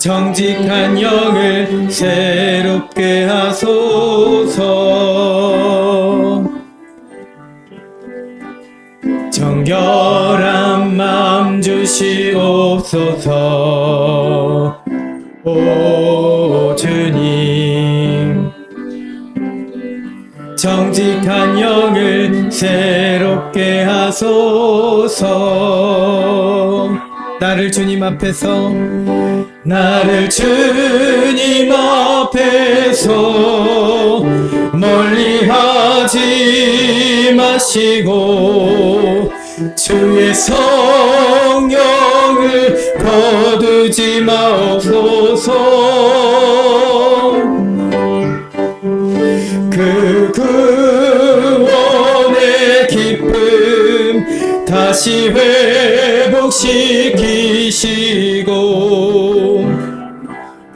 정직한 영을 새롭게 하소서. 정결한 마음 주시옵소서. 오 주님, 정직한 영을 새롭게 하소서. 나를 주님 앞에서 멀리하지 마시고 주의 성령을 거두지 마옵소서. 그 구원의 기쁨 다시 회복시키시고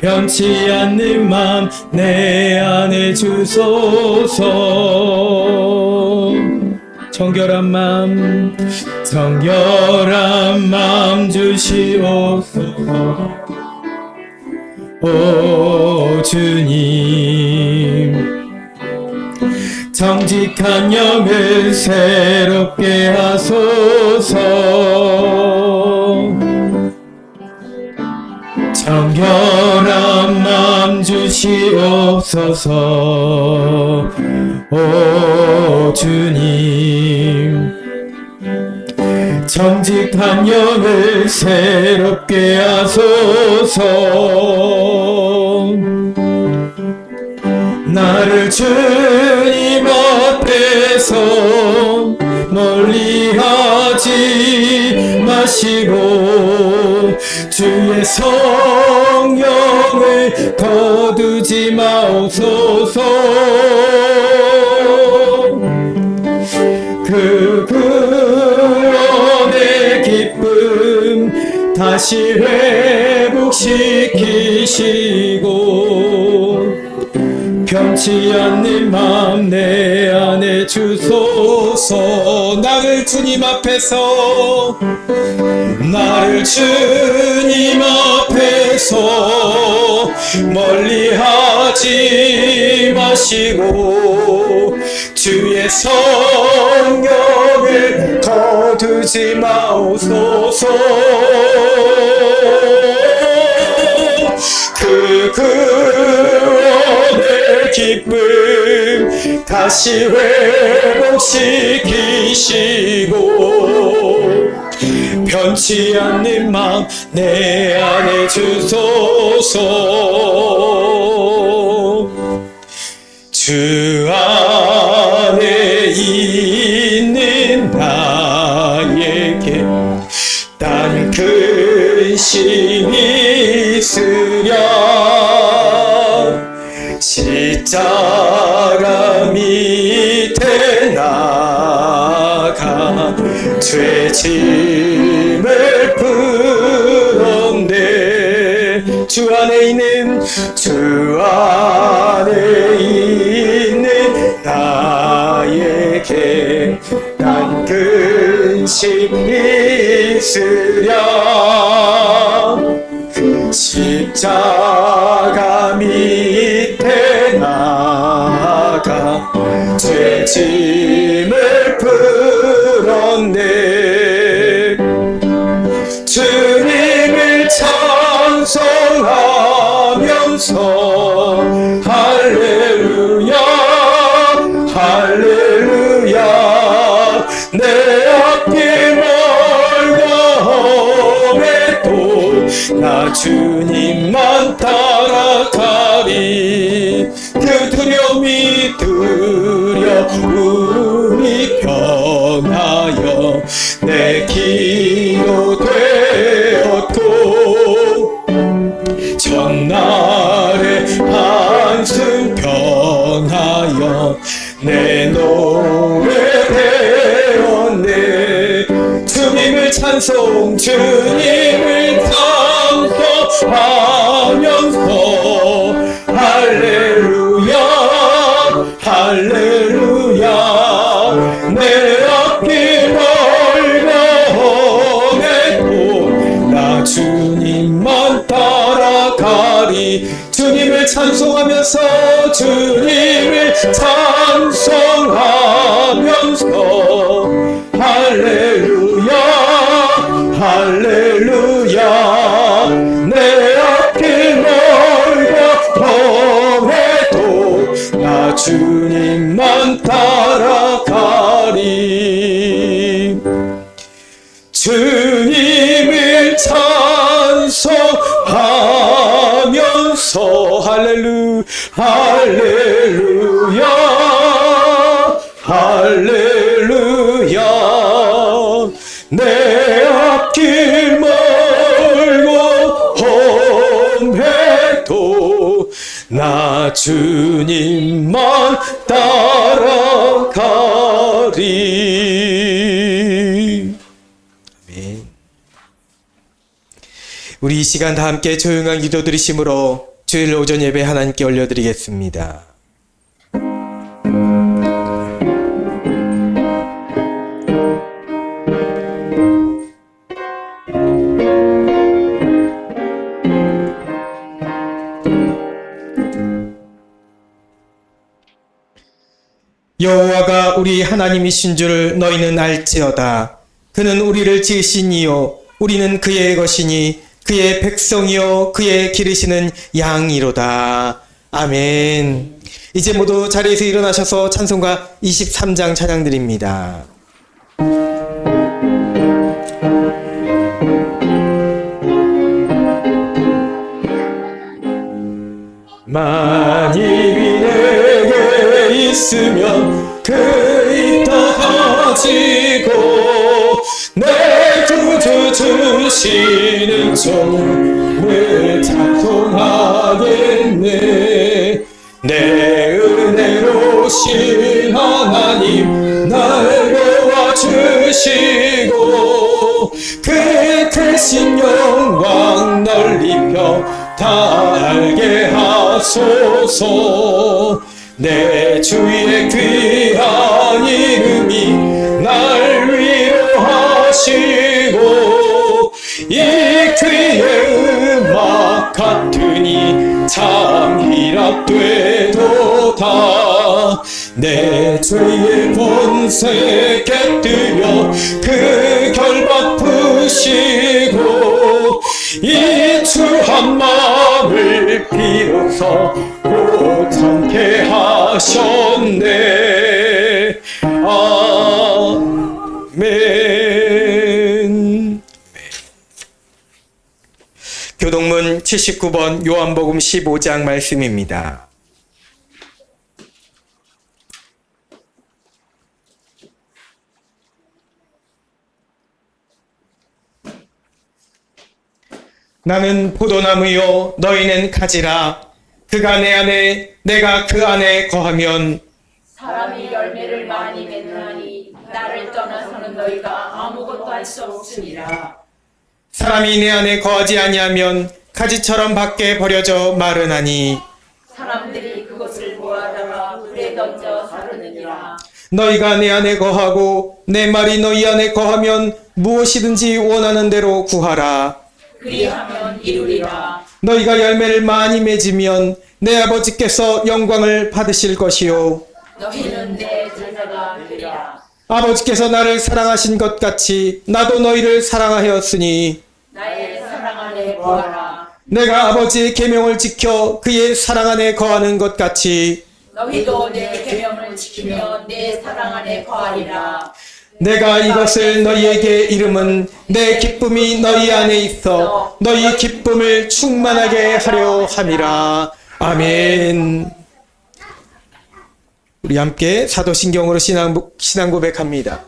변치 않는 맘 내 안에 주소서. 정결한 마음 주시옵소서. 오 주님, 정직한 영을 새롭게 하소서. 정결한 마음 주시옵소서. 오 주님, 정직한 영을 새롭게 하소서. 나를 주님 앞에서 멀리하지 마시고 주의 성령을 거두지 마옵소서. 그 구원의 기쁨 다시 회복시키시고 변치 않는 마음 내 안에 주소서. 나를 주님 앞에서 멀리하지 마시고 주의 성령을 거두지 마옵소서. 그 구원의 기쁨 다시 회복시키시고 변치 않는 마음 내 안에 주소서. 주 안에 있는 나에게 딴 근심이 있으랴. 십자가 밑에 나가 죄짐을 풀었네. 주 안에 있는 나에게 난 근심이 있으랴. 십자가 밑에 나가 죄짐을 풀었네. 주님을 찬송하면서 할렐루야 할렐루야. 내 앞길 멀고 나 주님만 따라가리. 그 두려움이 변하여 내 기도 되었고 전날의 한숨 변하여 내 노래 되었네. 주님을 찬송하면서 할렐루야 할렐루야. 내 앞길 멀고 나 주님만 따라가 찬송하니 주님을 찬송하면서 주님을 찬송하면서 할렐루야 할렐루야 내 앞길 멀고 험해도 나 주님만 따라가리 주님을 찬송하면서 할렐루야 할렐루야 내 앞길 멀고 험해도 나 주님만 따라가리. 아멘. 우리 이 시간 다 함께 조용한 기도 드리심으로 주일 오전 예배 하나님께 올려드리겠습니다. 여호와가 우리 하나님이신 줄 너희는 알지어다. 그는 우리를 지으신 이요 우리는 그의 것이니 그의 백성이요 그의 기르시는 양이로다. 아멘. 이제 모두 자리에서 일어나셔서 찬송가 23장 찬양드립니다. 만일이 내게 있으면 그 있다 가지고 내 구주 주시는 종을 찬송하겠네. 내 은혜로신 하나님 날 도와주시고 그 크신 영광 널리 펴 다 알게 하소서. 내 주의 귀한 이름이 날 위로하시고 이 귀의 음악 같으니 참 희락되도다. 내 죄의 본세 깨뜨려 그 결박 푸시고 이 추한 마음을 비로소 고참케 하셨네. 아멘. 교동문 79번 요한복음 15장 말씀입니다. 나는 포도나무요 너희는 가지라. 그가 내 안에 내가 그 안에 거하면 사람이 열매를 많이 맺나니 나를 떠나서는 너희가 아무것도 할 수 없으니라. 사람이 내 안에 거하지 아니하면 가지처럼 밖에 버려져 마르나니 사람들이 그것을 모아다가 불에 던져 사르느니라. 너희가 내 안에 거하고 내 말이 너희 안에 거하면 무엇이든지 원하는 대로 구하라. 그리하면 이루리라. 너희가 열매를 많이 맺으면 내 아버지께서 영광을 받으실 것이요 너희는 내 제자가 되리라. 아버지께서 나를 사랑하신 것 같이 나도 너희를 사랑하였으니 나의 사랑 안에 거하라. 내가 아버지의 계명을 지켜 그의 사랑 안에 거하는 것 같이 너희도 내 계명을 지키며 내 사랑 안에 거하리라. 내가 이것을 너희에게 이름은 내 기쁨이 너희 안에 있어 너희 기쁨을 충만하게 하려 함이라. 아멘. 우리 함께 사도신경으로 신앙 고백합니다.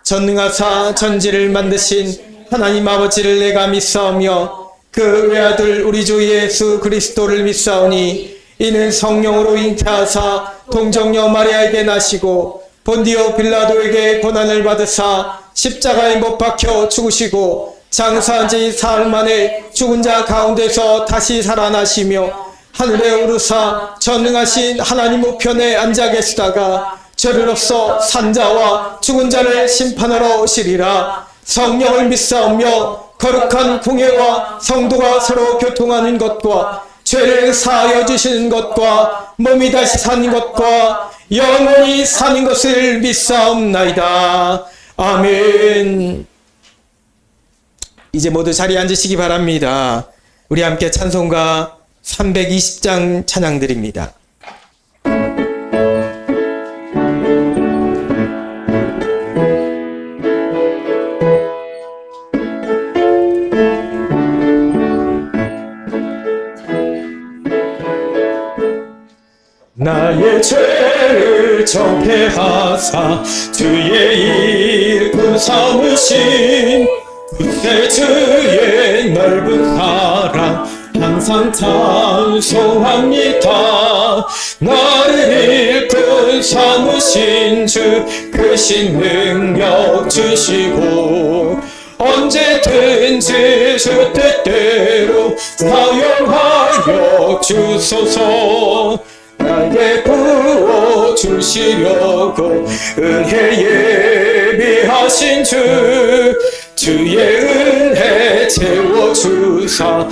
전능하사 전지를 만드신 하나님 아버지를 내가 믿사오며 그 외아들 우리 주 예수 그리스도를 믿사오니 이는 성령으로 잉태하사 동정녀 마리아에게 나시고 본디오 빌라도에게 고난을 받으사 십자가에 못 박혀 죽으시고 장사한 지 사흘 만에 죽은 자 가운데서 다시 살아나시며 하늘에 오르사 전능하신 하나님 우편에 앉아 계시다가 저리로서 산자와 죽은 자를 심판하러 오시리라. 성령을 믿사오며 거룩한 공회와 성도가 서로 교통하는 것과 죄를 사하여 주시는 것과 몸이 다시 사는 것과 영원히 사는 것을 믿사옵나이다. 아멘. 이제 모두 자리에 앉으시기 바랍니다. 우리 함께 찬송가 320장 찬양 드립니다. 나의 죄를 정죄하사 주의 일꾼 삼으신 구세주의 넓은 사랑 항상 찬송합니다. 나를 일꾼 삼으신 주 크신 능력 주시고 언제든지 주 뜻대로 사용하여 주소서. 나에게 부어 주시려고 은혜 예비하신 주의 은혜 채워주사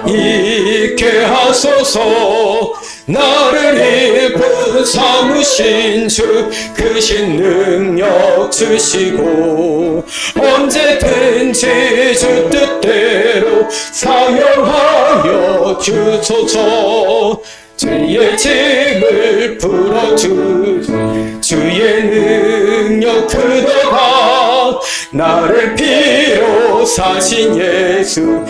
있게 하소서. 나를 일꾼 삼으신 주 크신 능력 주시고 언제든지 주 뜻대로 사용하여 주소서. 주의 짐을 풀어주 주의 능력 크도다. 나를 피로 사신 예수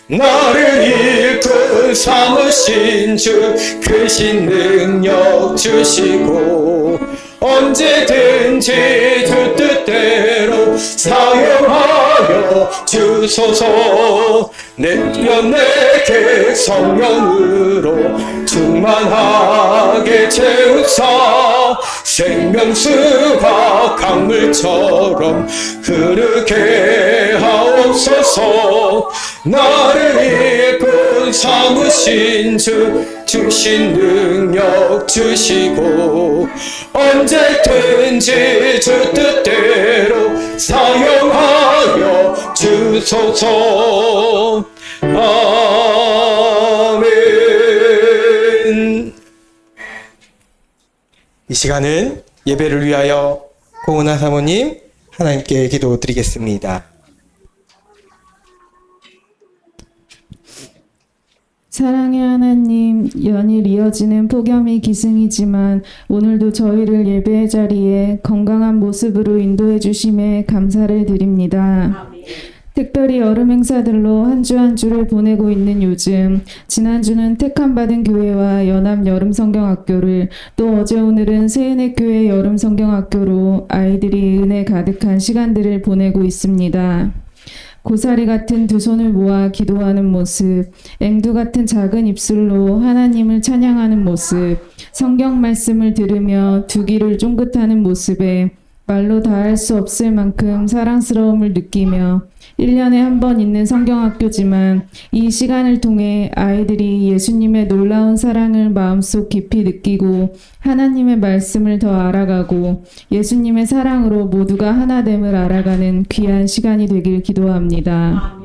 나를 일꾼 삼으신 주 크신 능력 주시고 언제든지 주 뜻대로 사용하여 주소서. 내게 성령으로 충만하게 채우사 생명수가 강물처럼 흐르게 하옵소서. 나를 일꾼 삼으신 주 주신 능력 주시고 언제든지 주 뜻대로 사용하여 주소서. 아멘. 이 시간은 예배를 위하여 고은하 사모님 하나님께 기도드리겠습니다. 사랑의 하나님, 연일 이어지는 폭염이 기승이지만 오늘도 저희를 예배의 자리에 건강한 모습으로 인도해 주심에 감사를 드립니다. 특별히 여름 행사들로 한 주 한 주를 보내고 있는 요즘, 지난주는 택함받은 교회와 연합 여름 성경학교를, 또 어제 오늘은 세은의 교회 여름 성경학교로 아이들이 은혜 가득한 시간들을 보내고 있습니다. 고사리 같은 두 손을 모아 기도하는 모습, 앵두 같은 작은 입술로 하나님을 찬양하는 모습, 성경 말씀을 들으며 두 귀를 쫑긋하는 모습에 말로 다할 수 없을 만큼 사랑스러움을 느끼며 1년에 한 번 있는 성경학교지만 이 시간을 통해 아이들이 예수님의 놀라운 사랑을 마음속 깊이 느끼고 하나님의 말씀을 더 알아가고 예수님의 사랑으로 모두가 하나됨을 알아가는 귀한 시간이 되길 기도합니다.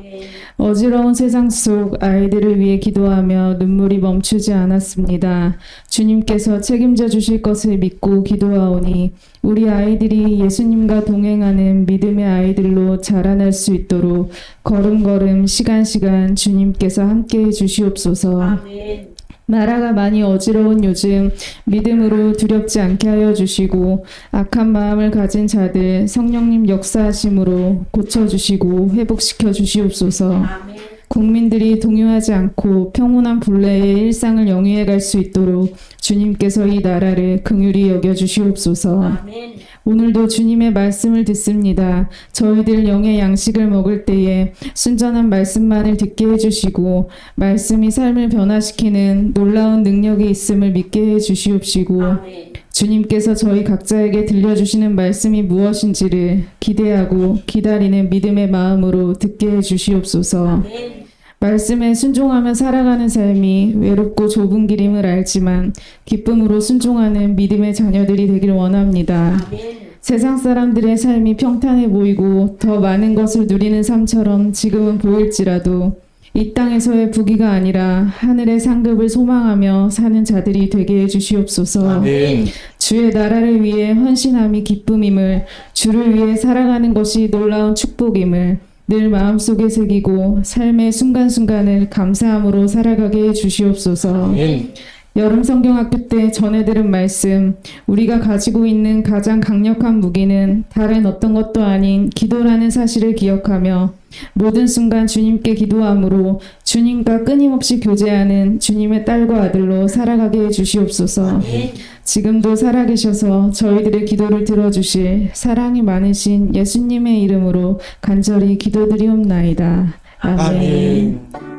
어지러운 세상 속 아이들을 위해 기도하며 눈물이 멈추지 않았습니다. 주님께서 책임져 주실 것을 믿고 기도하오니 우리 아이들이 예수님과 동행하는 믿음의 아이들로 자라날 수 있도록 걸음걸음 시간시간 주님께서 함께해 주시옵소서. 아멘. 나라가 많이 어지러운 요즘 믿음으로 두렵지 않게 하여 주시고 악한 마음을 가진 자들 성령님 역사하심으로 고쳐주시고 회복시켜 주시옵소서. 아멘. 국민들이 동요하지 않고 평온한 본래의 일상을 영위해 갈 수 있도록 주님께서 이 나라를 긍휼히 여겨 주시옵소서. 아멘. 오늘도 주님의 말씀을 듣습니다. 저희들 영의 양식을 먹을 때에 순전한 말씀만을 듣게 해주시고 말씀이 삶을 변화시키는 놀라운 능력이 있음을 믿게 해주시옵시고 아멘. 주님께서 저희 각자에게 들려주시는 말씀이 무엇인지를 기대하고 기다리는 믿음의 마음으로 듣게 해주시옵소서. 아멘. 말씀에 순종하며 살아가는 삶이 외롭고 좁은 길임을 알지만 기쁨으로 순종하는 믿음의 자녀들이 되길 원합니다. 아멘. 세상 사람들의 삶이 평탄해 보이고 더 많은 것을 누리는 삶처럼 지금은 보일지라도 이 땅에서의 부귀가 아니라 하늘의 상급을 소망하며 사는 자들이 되게 해주시옵소서. 아멘. 주의 나라를 위해 헌신함이 기쁨임을, 주를 위해 살아가는 것이 놀라운 축복임을 늘 마음속에 새기고 삶의 순간순간을 감사함으로 살아가게 해주시옵소서. 아멘. 여름 성경학교 때 전해 들은 말씀, 우리가 가지고 있는 가장 강력한 무기는 다른 어떤 것도 아닌 기도라는 사실을 기억하며 모든 순간 주님께 기도함으로 주님과 끊임없이 교제하는 주님의 딸과 아들로 살아가게 해주시옵소서. 지금도 살아계셔서 저희들의 기도를 들어주실 사랑이 많으신 예수님의 이름으로 간절히 기도드리옵나이다. 아멘. 아멘.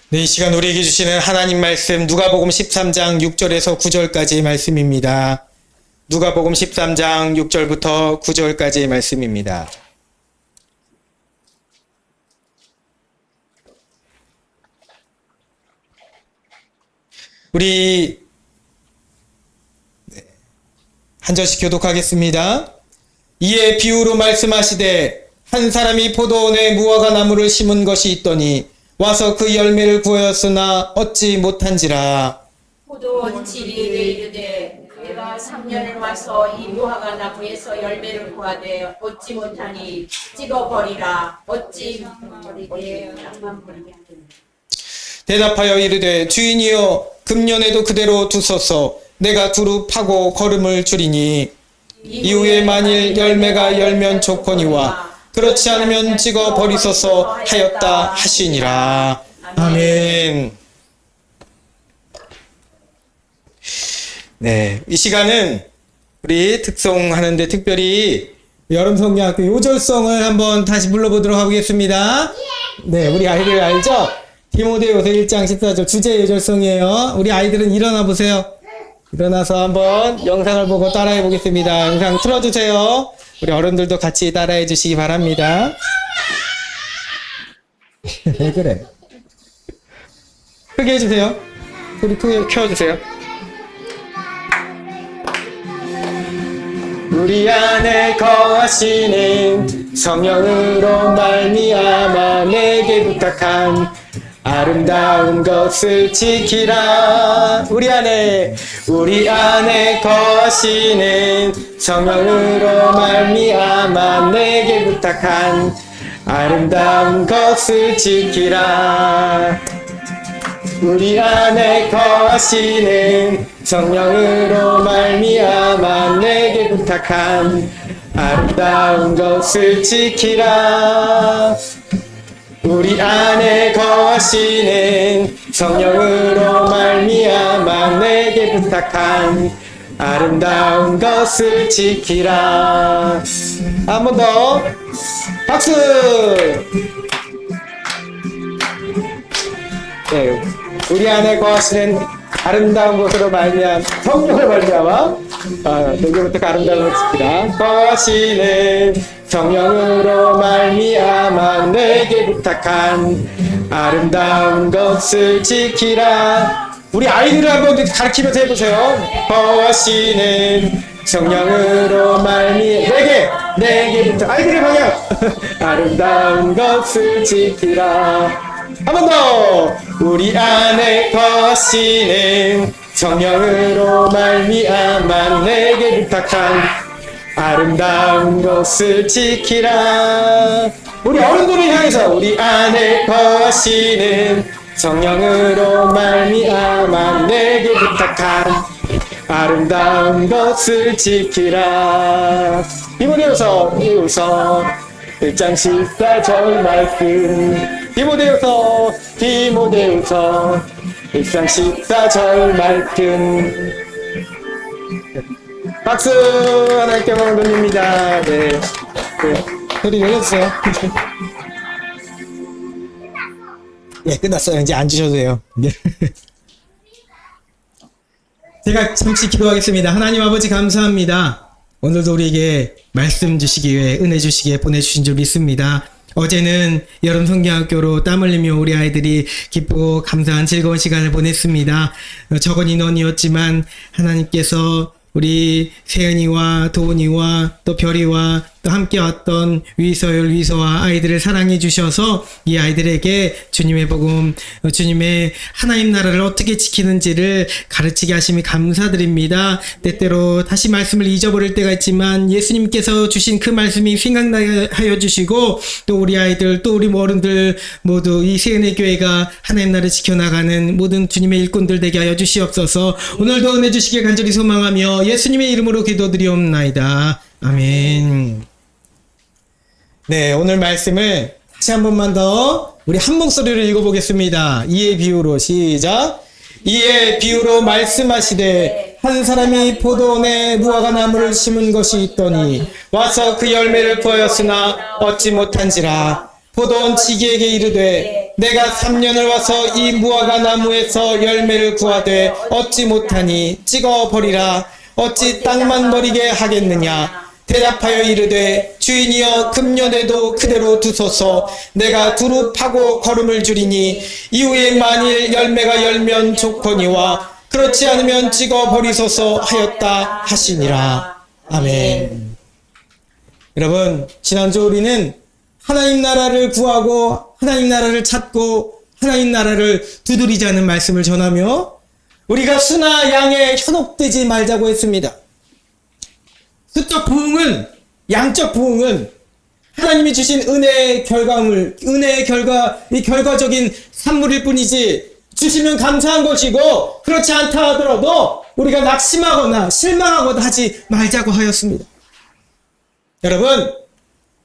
네, 이 시간 우리에게 주시는 하나님 말씀 누가복음 13장 6절에서 9절까지의 말씀입니다. 누가복음 13장 6절부터 9절까지의 말씀입니다. 우리 한 절씩 교독하겠습니다. 이에 비유로 말씀하시되 한 사람이 포도원에 무화과 나무를 심은 것이 있더니 와서 그 열매를 구하였으나 얻지 못한지라. 포도원 지리에게 이르되 그가 3년을 와서 이 무화과 나무에서 열매를 구하되 얻지 못하니 찍어버리라. 어찌 버리리라. 대답하여 이르되 주인이여 금년에도 그대로 두소서. 내가 두루 파고 거름을 줄이니 이후에 만일 열매가 열면 좋거니와 그렇지 않으면 찍어 버리소서 하였다 하시니라. 아멘. 네, 이 시간은 우리 특송하는데 특별히 여름 성경학교 요절성을 한번 다시 불러보도록 하겠습니다. 네, 우리 아이들 알죠? 디모데후서 1장 14절 주제 요절성이에요. 우리 아이들은 일어나 보세요. 일어나서 한번 영상을 보고 따라해 보겠습니다. 영상 틀어주세요. 우리 어른들도 같이 따라해 주시기 바랍니다. 왜 그래? 크게 해주세요. 소리 크게 켜주세요. 우리 안에 거하시는 성령으로 말미암아 내게 부탁한 아름다운 것을 지키라. 우리 안에 거하시는 성령으로 말미암아 내게 부탁한 아름다운 것을 지키라. 우리 안에 거하시는 성령으로 말미암아 내게 부탁한 아름다운 것을 지키라. 우리 안에 거하시는 성령으로 말미암아 내게 부탁한 아름다운 것을 지키라. 한 번 더 박수. 네, 우리 안에 거하시는 아름다운 것으로 말미암아 성령을 말미암아 내게 부탁한 아름다운 것을 지키라. 거하시는 성령으로 말미암아 내게 부탁한 아름다운 것을 지키라. 우리 아이들을 한번 가르치면서 해보세요. 거하시는 성령으로 내게 부탁 아이들의 방향 아름다운 것을 지키라. 한 번 더. 우리 안에 거하시는 성령으로 말미암아 내게 부탁한 아름다운 것을 지키라. 우리 어른들을 향해서 우리 안에 거하시는 성령으로 말미암아 내게 부탁한 아름다운 것을 지키라. 디모데후서 1장 14절 말씀. 디모데후서 1장 14절 말씀. 박수 하나님께 영광을 돌립니다. 네. 네. 소리 내려주세요. 예, 끝났어요. 이제 앉으셔도 돼요. 네. 제가 잠시 기도하겠습니다. 하나님 아버지 감사합니다. 오늘도 우리에게 말씀 주시기에 은혜 주시기에 보내주신 줄 믿습니다. 어제는 여름 성경학교로 땀 흘리며 우리 아이들이 기쁘고 감사한 즐거운 시간을 보냈습니다. 적은 인원이었지만 하나님께서 우리 세은이와 도은이와 또 별이와 또 함께 왔던 위서열 위서와 아이들을 사랑해 주셔서 이 아이들에게 주님의 복음, 주님의 하나님 나라를 어떻게 지키는지를 가르치게 하심이 감사드립니다. 때때로 다시 말씀을 잊어버릴 때가 있지만 예수님께서 주신 그 말씀이 생각나게 하여 주시고 또 우리 아이들 또 우리 어른들 모두 이 세은의 교회가 하나님 나라를 지켜나가는 모든 주님의 일꾼들 되게 하여 주시옵소서. 오늘도 은혜 주시길 간절히 소망하며 예수님의 이름으로 기도드리옵나이다. 아멘. 네, 오늘 말씀을 다시 한 번만 더 우리 한 목소리로 읽어보겠습니다. 이의 비유로 시작. 이의 비유로 말씀하시되 한 사람이 포도원에 무화과 나무를 심은 것이 있더니 와서 그 열매를 보였으나 얻지 못한지라. 포도원 지기에게 이르되 내가 3년을 와서 이 무화과 나무에서 열매를 구하되 얻지 못하니 찍어 버리라. 어찌 땅만 버리게 하겠느냐. 대답하여 이르되 주인이여 금년에도 그대로 두소서. 내가 두루 파고 거름을 줄이니 이후에 만일 열매가 열면 좋거니와 그렇지 않으면 찍어 버리소서 하였다 하시니라. 아멘. 여러분, 지난주 우리는 하나님 나라를 구하고 하나님 나라를 찾고 하나님 나라를 두드리자는 말씀을 전하며 우리가 수나 양에 현혹되지 말자고 했습니다. 수적 부흥은, 양적 부흥은 하나님이 주신 은혜의 결과물, 은혜의 이 결과적인 산물일 뿐이지 주시면 감사한 것이고 그렇지 않다 하더라도 우리가 낙심하거나 실망하거나 하지 말자고 하였습니다. 여러분,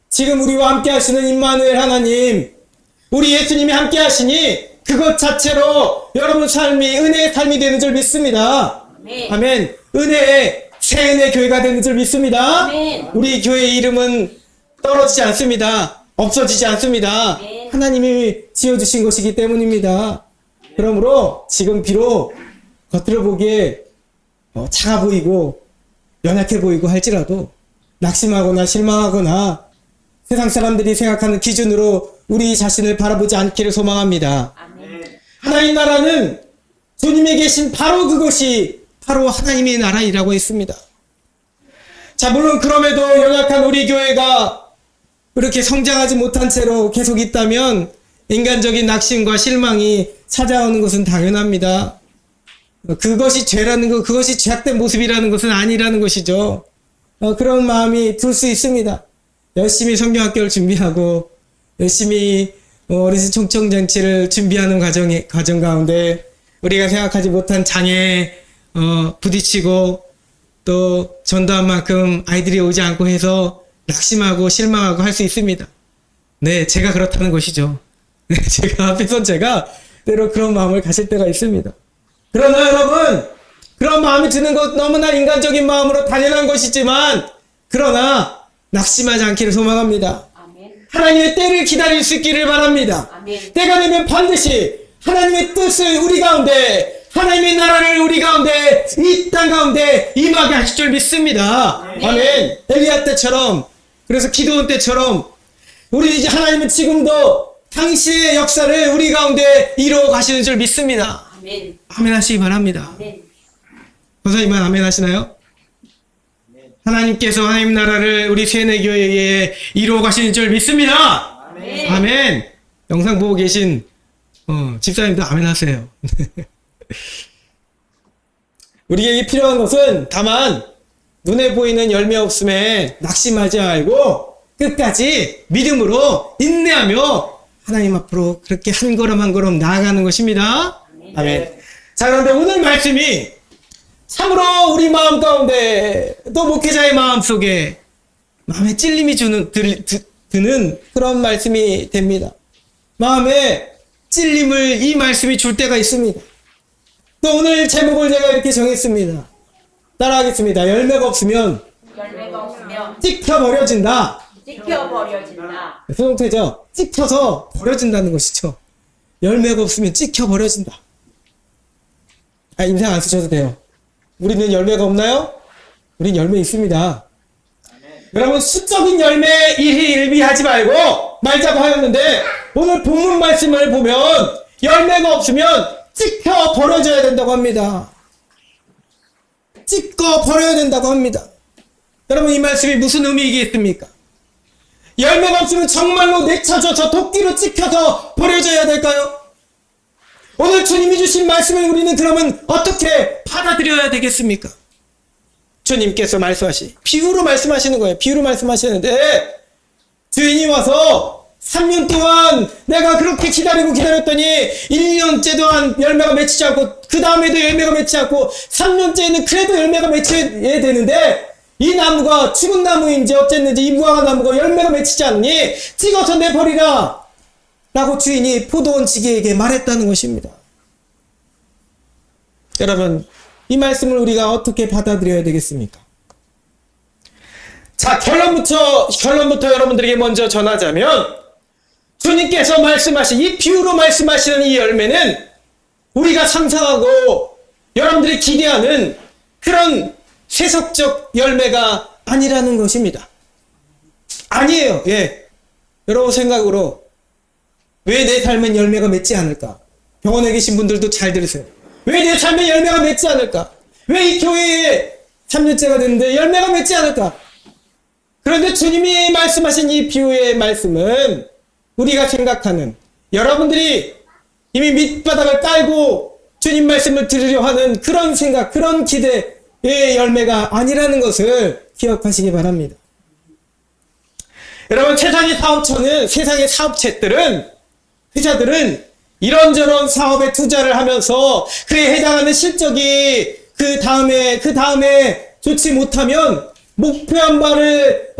지금 우리와 함께 하시는 임마누엘 하나님, 우리 예수님이 함께 하시니 그것 자체로 여러분 삶이 은혜의 삶이 되는 줄 믿습니다. 아멘. 아멘. 은혜의 새은혜 교회가 되는 줄 믿습니다. 아멘. 우리 교회의 이름은 떨어지지 않습니다. 없어지지 않습니다. 아멘. 하나님이 지어주신 것이기 때문입니다. 그러므로 지금 비록 겉으로 보기에 작아 보이고 연약해 보이고 할지라도 낙심하거나 실망하거나 세상 사람들이 생각하는 기준으로 우리 자신을 바라보지 않기를 소망합니다. 아멘. 하나님 나라는 주님이 계신 바로 그것이 바로 하나님의 나라이라고 했습니다. 자, 물론 그럼에도 연약한 우리 교회가 그렇게 성장하지 못한 채로 계속 있다면 인간적인 낙심과 실망이 찾아오는 것은 당연합니다. 그것이 죄라는 것, 그것이 죄악된 모습이라는 것은 아니라는 것이죠. 그런 마음이 들 수 있습니다. 열심히 성경학교를 준비하고 열심히 어르신 총청잔치를 준비하는 과정 가운데 우리가 생각하지 못한 장애에 부딪히고 또 전도한 만큼 아이들이 오지 않고 해서 낙심하고 실망하고 할 수 있습니다. 네, 제가 그렇다는 것이죠. 네, 제가 앞에선 제가 때로 그런 마음을 가질 때가 있습니다. 그러나 여러분, 그런 마음이 드는 것 너무나 인간적인 마음으로 당연한 것이지만 그러나 낙심하지 않기를 소망합니다. 아멘. 하나님의 때를 기다릴 수 있기를 바랍니다. 아멘. 때가 되면 반드시 하나님의 뜻을 우리 가운데, 하나님의 나라를 우리 가운데, 이 땅 가운데 임하게 하실 줄 믿습니다. 아멘. 엘리야 때처럼, 그래서 기도원 때처럼 우리 이제 하나님은 지금도 당시의 역사를 우리 가운데 이루어 가시는 줄 믿습니다. 아멘. 아멘 하시기 바랍니다. 아멘. 권사님은 아멘 하시나요? 하나님께서 하나님 나라를 우리 세뇌교회에 이루어 가시는 줄 믿습니다. 아멘. 아멘. 영상 보고 계신 집사님도 아멘 하세요. 우리에게 필요한 것은 다만 눈에 보이는 열매 없음에 낙심하지 말고 끝까지 믿음으로 인내하며 하나님 앞으로 그렇게 한 걸음 한 걸음 나아가는 것입니다. 아멘. 자, 그런데 오늘 말씀이 참으로 우리 마음 가운데 또 목회자의 마음 속에 마음에 찔림이 드는 그런 말씀이 됩니다. 마음에 찔림을 이 말씀이 줄 때가 있습니다. 또 오늘 제목을 제가 이렇게 정했습니다. 따라하겠습니다. 열매가 없으면 찍혀버려진다. 찍혀버려진다. 소동태죠. 찍혀서 버려진다는 것이죠. 열매가 없으면 찍혀 버려진다. 인상 안 쓰셔도 돼요. 우리는 열매가 없나요? 우린 열매 있습니다. 여러분, 수적인 열매 일희일비하지 말자고 하였는데, 오늘 본문 말씀을 보면 열매가 없으면 찍혀 버려져야 된다고 합니다. 찍어 버려야 된다고 합니다. 여러분, 이 말씀이 무슨 의미이겠습니까? 열매가 없으면 정말로 내쳐져서 도끼로 찍혀서 버려져야 될까요? 오늘 주님이 주신 말씀을 우리는 그러면 어떻게 받아들여야 되겠습니까? 주님께서 비유로 말씀하시는 거예요. 비유로 말씀하시는데, 주인이 와서 3년 동안 내가 그렇게 기다렸더니 1년째 동안 열매가 맺히지 않고, 그 다음에도 열매가 맺히지 않고, 3년째에는 그래도 열매가 맺혀야 되는데, 이 나무가 죽은 나무인지 어쨌는지 이 무화과 나무가 열매가 맺히지 않으니 찍어서 내버리라 라고 주인이 포도원 지기에게 말했다는 것입니다. 여러분, 이 말씀을 우리가 어떻게 받아들여야 되겠습니까? 자, 결론부터 여러분들에게 먼저 전하자면, 주님께서 말씀하신, 이 비유로 말씀하시는 이 열매는 우리가 상상하고 여러분들이 기대하는 그런 세속적 열매가 아니라는 것입니다. 아니에요. 예. 여러분 생각으로 왜 내 삶엔 열매가 맺지 않을까? 병원에 계신 분들도 잘 들으세요. 왜 내 삶에 열매가 맺지 않을까? 왜 이 교회에 3년째가 됐는데 열매가 맺지 않을까? 그런데 주님이 말씀하신 이 비유의 말씀은 우리가 생각하는, 여러분들이 이미 밑바닥을 깔고 주님 말씀을 들으려 하는 그런 생각, 그런 기대의 열매가 아니라는 것을 기억하시기 바랍니다. 여러분, 세상의 사업체들은, 회사들은 이런저런 사업에 투자를 하면서 그에 해당하는 실적이 그 다음에 좋지 못하면, 목표한 바를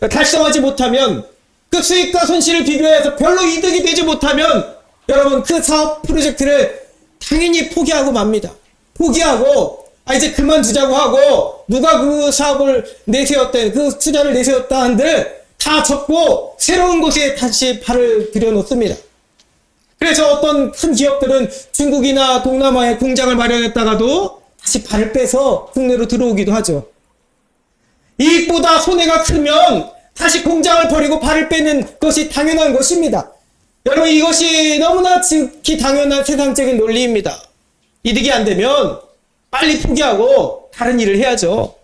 달성하지 못하면, 그 수익과 손실을 비교해서 별로 이득이 되지 못하면, 여러분, 그 사업 프로젝트를 당연히 포기하고 맙니다. 포기하고 이제 그만두자고 하고, 누가 그 사업을 그 투자를 내세웠다 한들 다 접고 새로운 곳에 다시 발을 들여놓습니다. 그래서 어떤 큰 기업들은 중국이나 동남아에 공장을 마련했다가도 다시 발을 빼서 국내로 들어오기도 하죠. 이익보다 손해가 크면 다시 공장을 버리고 발을 빼는 것이 당연한 것입니다. 여러분, 이것이 너무나 지극히 당연한 세상적인 논리입니다. 이득이 안 되면 빨리 포기하고 다른 일을 해야죠.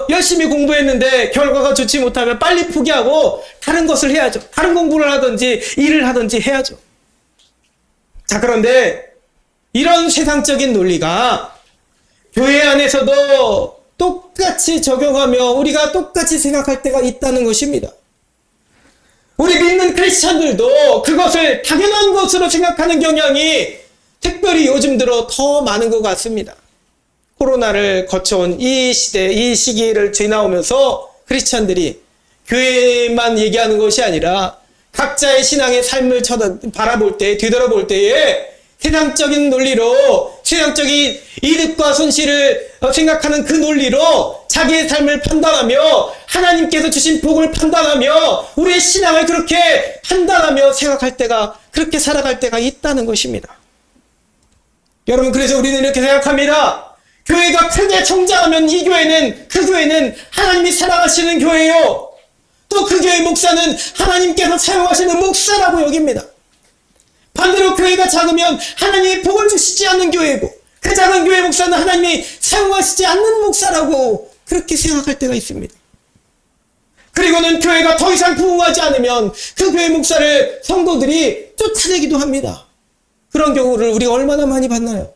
열심히 공부했는데 결과가 좋지 못하면 빨리 포기하고 다른 것을 해야죠. 다른 공부를 하든지 일을 하든지 해야죠. 자, 그런데 이런 세상적인 논리가 교회 안에서도 똑같이 적용하며 우리가 똑같이 생각할 때가 있다는 것입니다. 우리 믿는 크리스찬들도 그것을 당연한 것으로 생각하는 경향이 특별히 요즘 들어 더 많은 것 같습니다. 코로나를 거쳐온 이 시기를 지나오면서 크리스찬들이 교회만 얘기하는 것이 아니라 각자의 신앙의 삶을 바라볼 때, 뒤돌아볼 때에 세상적인 논리로, 세상적인 이득과 손실을 생각하는 그 논리로 자기의 삶을 판단하며 하나님께서 주신 복을 판단하며 우리의 신앙을 그렇게 판단하며 그렇게 살아갈 때가 있다는 것입니다. 여러분, 그래서 우리는 이렇게 생각합니다. 교회가 크게 성장하면 그 교회는 하나님이 사랑하시는 교회요. 또 그 교회 목사는 하나님께서 사용하시는 목사라고 여깁니다. 반대로 교회가 작으면 하나님이 복을 주시지 않는 교회고, 그 작은 교회 목사는 하나님이 사용하시지 않는 목사라고 그렇게 생각할 때가 있습니다. 그리고는 교회가 더 이상 부흥하지 않으면 그 교회 목사를 성도들이 쫓아내기도 합니다. 그런 경우를 우리가 얼마나 많이 봤나요?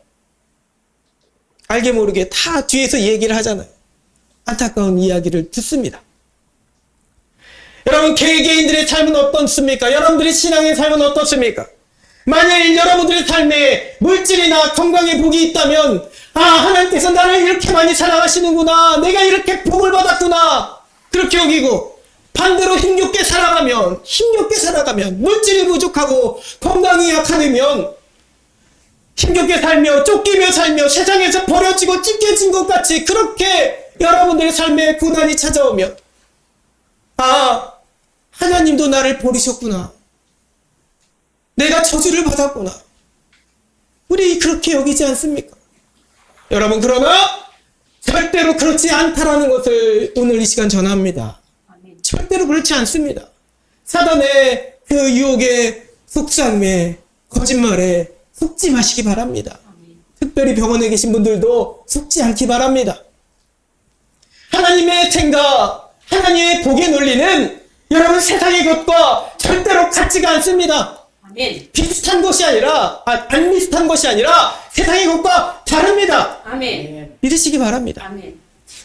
알게 모르게 다 뒤에서 얘기를 하잖아요. 안타까운 이야기를 듣습니다. 여러분, 개개인들의 삶은 어떻습니까? 여러분들의 신앙의 삶은 어떻습니까? 만일 여러분들의 삶에 물질이나 건강의 복이 있다면, 하나님께서 나를 이렇게 많이 사랑하시는구나, 내가 이렇게 복을 받았구나, 그렇게 여기고, 반대로 힘겹게 살아가면 물질이 부족하고 건강이 약하면 힘겹게 살며 쫓기며 살며 세상에서 버려지고 찢겨진 것 같이 그렇게 여러분들의 삶에 고난이 찾아오면, 하나님도 나를 버리셨구나, 내가 저주를 받았구나. 우리 그렇게 여기지 않습니까? 여러분, 그러나 절대로 그렇지 않다라는 것을 오늘 이 시간 전합니다. 절대로 그렇지 않습니다. 사단의 그 유혹에 속삭임에 거짓말에 속지 마시기 바랍니다. 특별히 병원에 계신 분들도 속지 않기 바랍니다. 하나님의 생각, 하나님의 복의 논리는 여러분 세상의 것과 절대로 같지가 않습니다. 아멘. 비슷한 것이 아니라, 안 비슷한 것이 아니라 세상의 것과 다릅니다. 아멘. 믿으시기 바랍니다. 아멘.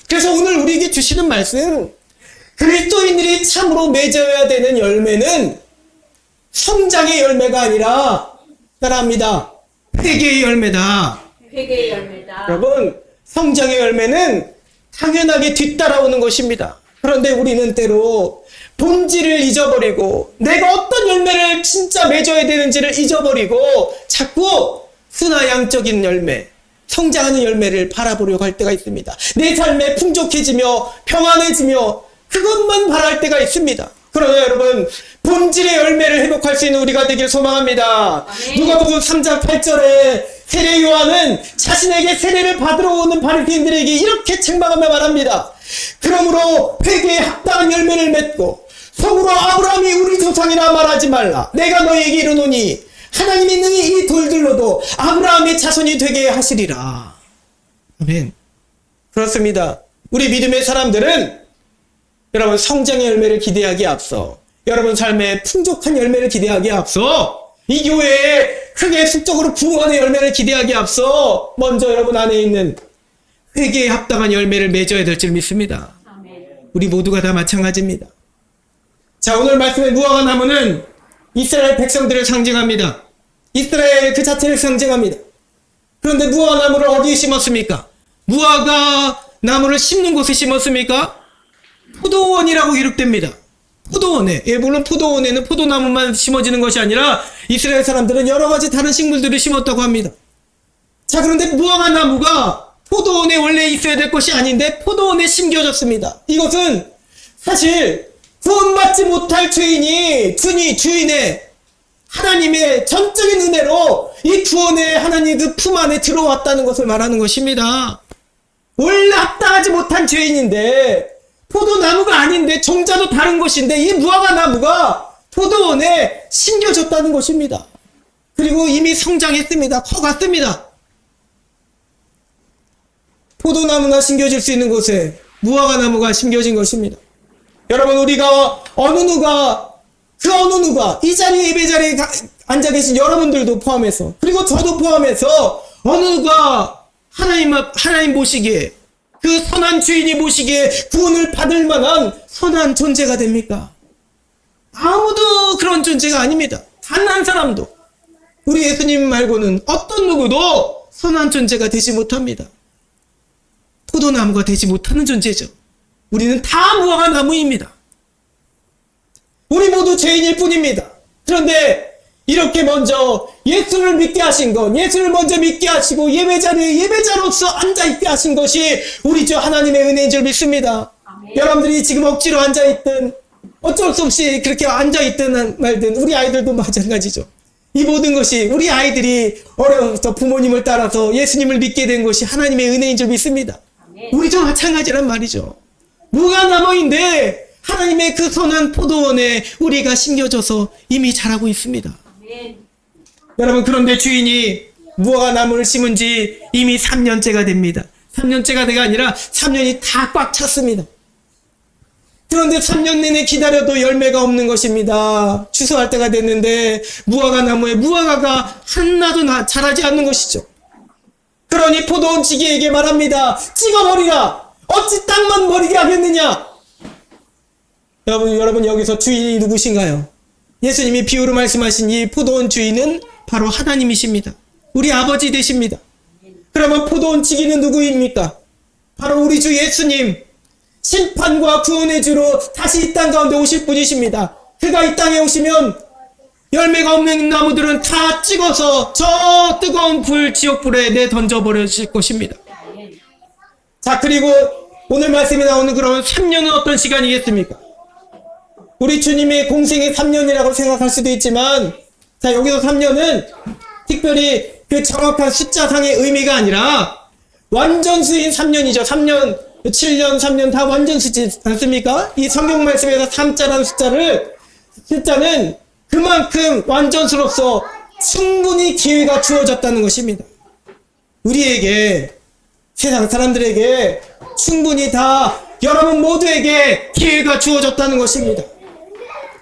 그래서 오늘 우리에게 주시는 말씀, 그리스도인들이 참으로 맺어야 되는 열매는 성장의 열매가 아니라, 따라합니다, 회개의 열매다. 회개의 열매다. 여러분, 성장의 열매는 당연하게 뒤따라오는 것입니다. 그런데 우리는 때로 본질을 잊어버리고 내가 어떤 열매를 진짜 맺어야 되는지를 잊어버리고 자꾸 순화양적인 열매, 성장하는 열매를 바라보려고 할 때가 있습니다. 내 삶에 풍족해지며 평안해지며 그것만 바랄 때가 있습니다. 그러나 여러분, 본질의 열매를 회복할 수 있는 우리가 되길 소망합니다. 아멘. 누가복음 3장 8절에 세례 요한은 자신에게 세례를 받으러 오는 바리새인들에게 이렇게 책망하며 말합니다. 그러므로 회개에 합당한 열매를 맺고 속으로 아브라함이 우리 조상이라 말하지 말라. 내가 너에게 이르노니 하나님이 능히 이 돌들로도 아브라함의 자손이 되게 하시리라. 아멘. 그렇습니다. 우리 믿음의 사람들은 여러분 성장의 열매를 기대하기에 앞서, 여러분 삶에 풍족한 열매를 기대하기에 앞서, 이 교회에 크게 수적으로 부흥하는 열매를 기대하기에 앞서 먼저 여러분 안에 있는 회개에 합당한 열매를 맺어야 될 줄 믿습니다. 아멘. 우리 모두가 다 마찬가지입니다. 자, 오늘 말씀의 무화과 나무는 이스라엘 백성들을 상징합니다. 이스라엘 그 자체를 상징합니다. 그런데 무화과 나무를 어디에 심었습니까? 무화과 나무를 심는 곳에 심었습니까? 포도원이라고 기록됩니다. 포도원에. 예, 물론 포도원에는 포도나무만 심어지는 것이 아니라 이스라엘 사람들은 여러 가지 다른 식물들을 심었다고 합니다. 자, 그런데 무화과 나무가 포도원에 원래 있어야 될 것이 아닌데 포도원에 심겨졌습니다. 이것은 사실 구원받지 못할 죄인이 주인의 하나님의 전적인 은혜로 이 구원의 하나님 그 품 안에 들어왔다는 것을 말하는 것입니다. 원래 합당하지 못한 죄인인데, 포도나무가 아닌데, 종자도 다른 것인데, 이 무화과 나무가 포도원에 심겨졌다는 것입니다. 그리고 이미 성장했습니다. 커갔습니다. 포도나무가 심겨질 수 있는 곳에 무화과 나무가 심겨진 것입니다. 여러분, 우리가 어느 누가 이 자리에, 예배 자리에 앉아 계신 여러분들도 포함해서, 그리고 저도 포함해서 어느 누가 하나님 보시기에, 그 선한 주인이 보시기에 구원을 받을 만한 선한 존재가 됩니까? 아무도 그런 존재가 아닙니다. 단 한 사람도. 우리 예수님 말고는 어떤 누구도 선한 존재가 되지 못합니다. 포도나무가 되지 못하는 존재죠. 우리는 다 무화과 나무입니다. 우리 모두 죄인일 뿐입니다. 그런데 이렇게 먼저 예수를 믿게 하신 것, 예수를 먼저 믿게 하시고 예배자리에 예배자로서 앉아있게 하신 것이 우리 주 하나님의 은혜인 줄 믿습니다. 아멘. 여러분들이 지금 억지로 앉아있든 어쩔 수 없이 그렇게 앉아있든 말든 우리 아이들도 마찬가지죠. 이 모든 것이 우리 아이들이 어려서부터 부모님을 따라서 예수님을 믿게 된 것이 하나님의 은혜인 줄 믿습니다. 아멘. 우리도 마찬가지란 말이죠. 무화과나무인데 하나님의 그 선한 포도원에 우리가 심겨져서 이미 자라고 있습니다. 아멘. 여러분, 그런데 주인이 무화과 나무를 심은 지 이미 3년째가 됩니다. 3년째가 돼가 아니라 3년이 다 꽉 찼습니다. 그런데 3년 내내 기다려도 열매가 없는 것입니다. 추수할 때가 됐는데 무화과 나무에 무화과가 하나도 자라지 않는 것이죠. 그러니 포도원 지기에게 말합니다. 찍어버리라. 어찌 땅만 버리게 하겠느냐. 여러분 여기서 주인이 누구신가요? 예수님이 비유로 말씀하신 이 포도원 주인은 바로 하나님이십니다. 우리 아버지 되십니다. 그러면 포도원 지기는 누구입니까? 바로 우리 주 예수님, 심판과 구원의 주로 다시 이 땅 가운데 오실 분이십니다. 그가 이 땅에 오시면 열매가 없는 나무들은 다 찍어서 저 뜨거운 지옥불에 던져버리실 것입니다. 자, 그리고 오늘 말씀에 나오는 그런 3년은 어떤 시간이겠습니까? 우리 주님의 공생의 3년이라고 생각할 수도 있지만 자, 여기서 3년은 특별히 그 정확한 숫자상의 의미가 아니라 완전수인 3년이죠. 3년, 7년, 3년 다 완전수지 않습니까? 이 성경 말씀에서 3자라는 숫자는 그만큼 완전수로서 충분히 기회가 주어졌다는 것입니다. 우리에게, 세상 사람들에게 충분히 다 여러분 모두에게 기회가 주어졌다는 것입니다.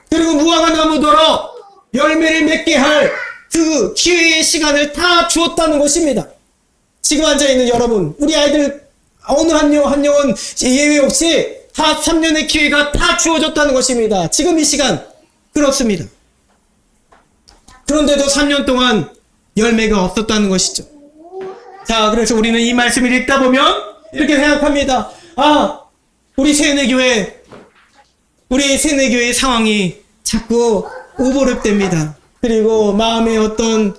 그리고 무화과 나무더러 열매를 맺게 할 그 기회의 시간을 다 주었다는 것입니다. 지금 앉아있는 여러분, 우리 아이들 어느 한 영은 예외 없이 다 3년의 기회가 다 주어졌다는 것입니다. 지금 이 시간 그렇습니다. 그런데도 3년 동안 열매가 없었다는 것이죠. 자, 그래서 우리는 이 말씀을 읽다 보면 이렇게 생각합니다. 아, 우리 세뇌교회의 상황이 자꾸 오버랩됩니다. 그리고 마음에 어떤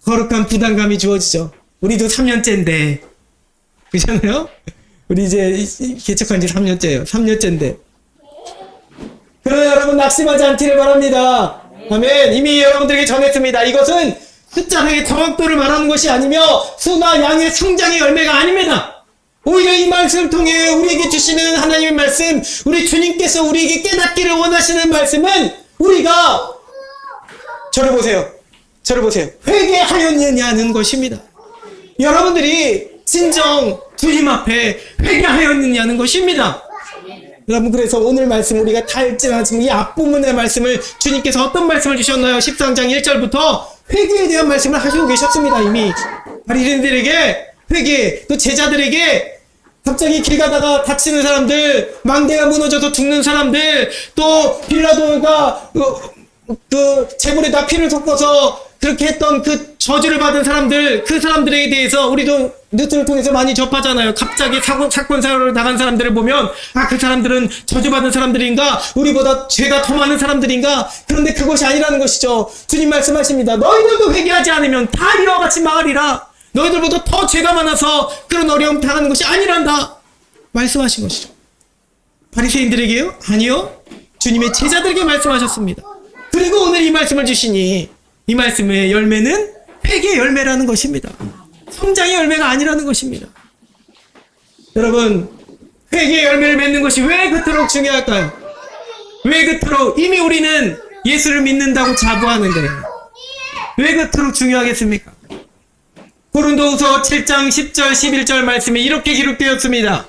거룩한 부담감이 주어지죠. 우리도 3년째인데, 그렇잖아요? 우리 이제 개척한 지 3년째예요. 3년째인데. 그러나 여러분 낙심하지 않기를 바랍니다. 아멘. 이미 여러분들에게 전했습니다. 이것은 숫자상의 정확도를 말하는 것이 아니며 수나 양의 성장의 열매가 아닙니다. 오히려 이 말씀을 통해 우리에게 주시는 하나님의 말씀, 우리 주님께서 우리에게 깨닫기를 원하시는 말씀은 우리가 저를 보세요. 회개하였느냐는 것입니다. 여러분들이 진정 주님 앞에 회개하였느냐는 것입니다. 여러분, 그래서 오늘 말씀 우리가 다 읽지는 않지만 이 앞부분의 말씀을 주님께서 어떤 말씀을 주셨나요? 13장 1절부터 회개에 대한 말씀을 하시고 계셨습니다. 이미 바리새인들에게 회개, 또 제자들에게 갑자기 길 가다가 다치는 사람들, 망대가 무너져서 죽는 사람들, 또 빌라도가 그 재물에다 피를 섞어서 그렇게 했던 그 저주를 받은 사람들, 그 사람들에 대해서 우리도 뉴스를 통해서 많이 접하잖아요. 갑자기 사건 사고를 당한 사람들을 보면 아, 그 사람들은 저주받은 사람들인가? 우리보다 죄가 더 많은 사람들인가? 그런데 그것이 아니라는 것이죠. 주님 말씀하십니다. 너희들도 회개하지 않으면 다 이와 같이 망하리라. 너희들보다 더 죄가 많아서 그런 어려움 당하는 것이 아니란다 말씀하신 것이죠. 바리새인들에게요? 아니요. 주님의 제자들에게 말씀하셨습니다. 그리고 오늘 이 말씀을 주시니 이 말씀의 열매는 회개의 열매라는 것입니다. 성장의 열매가 아니라는 것입니다. 여러분, 회개의 열매를 맺는 것이 왜 그토록 중요할까요? 왜 그토록 이미 우리는 예수를 믿는다고 자부하는데 왜 그토록 중요하겠습니까? 고린도후서 7장 10절 11절 말씀에 이렇게 기록되었습니다.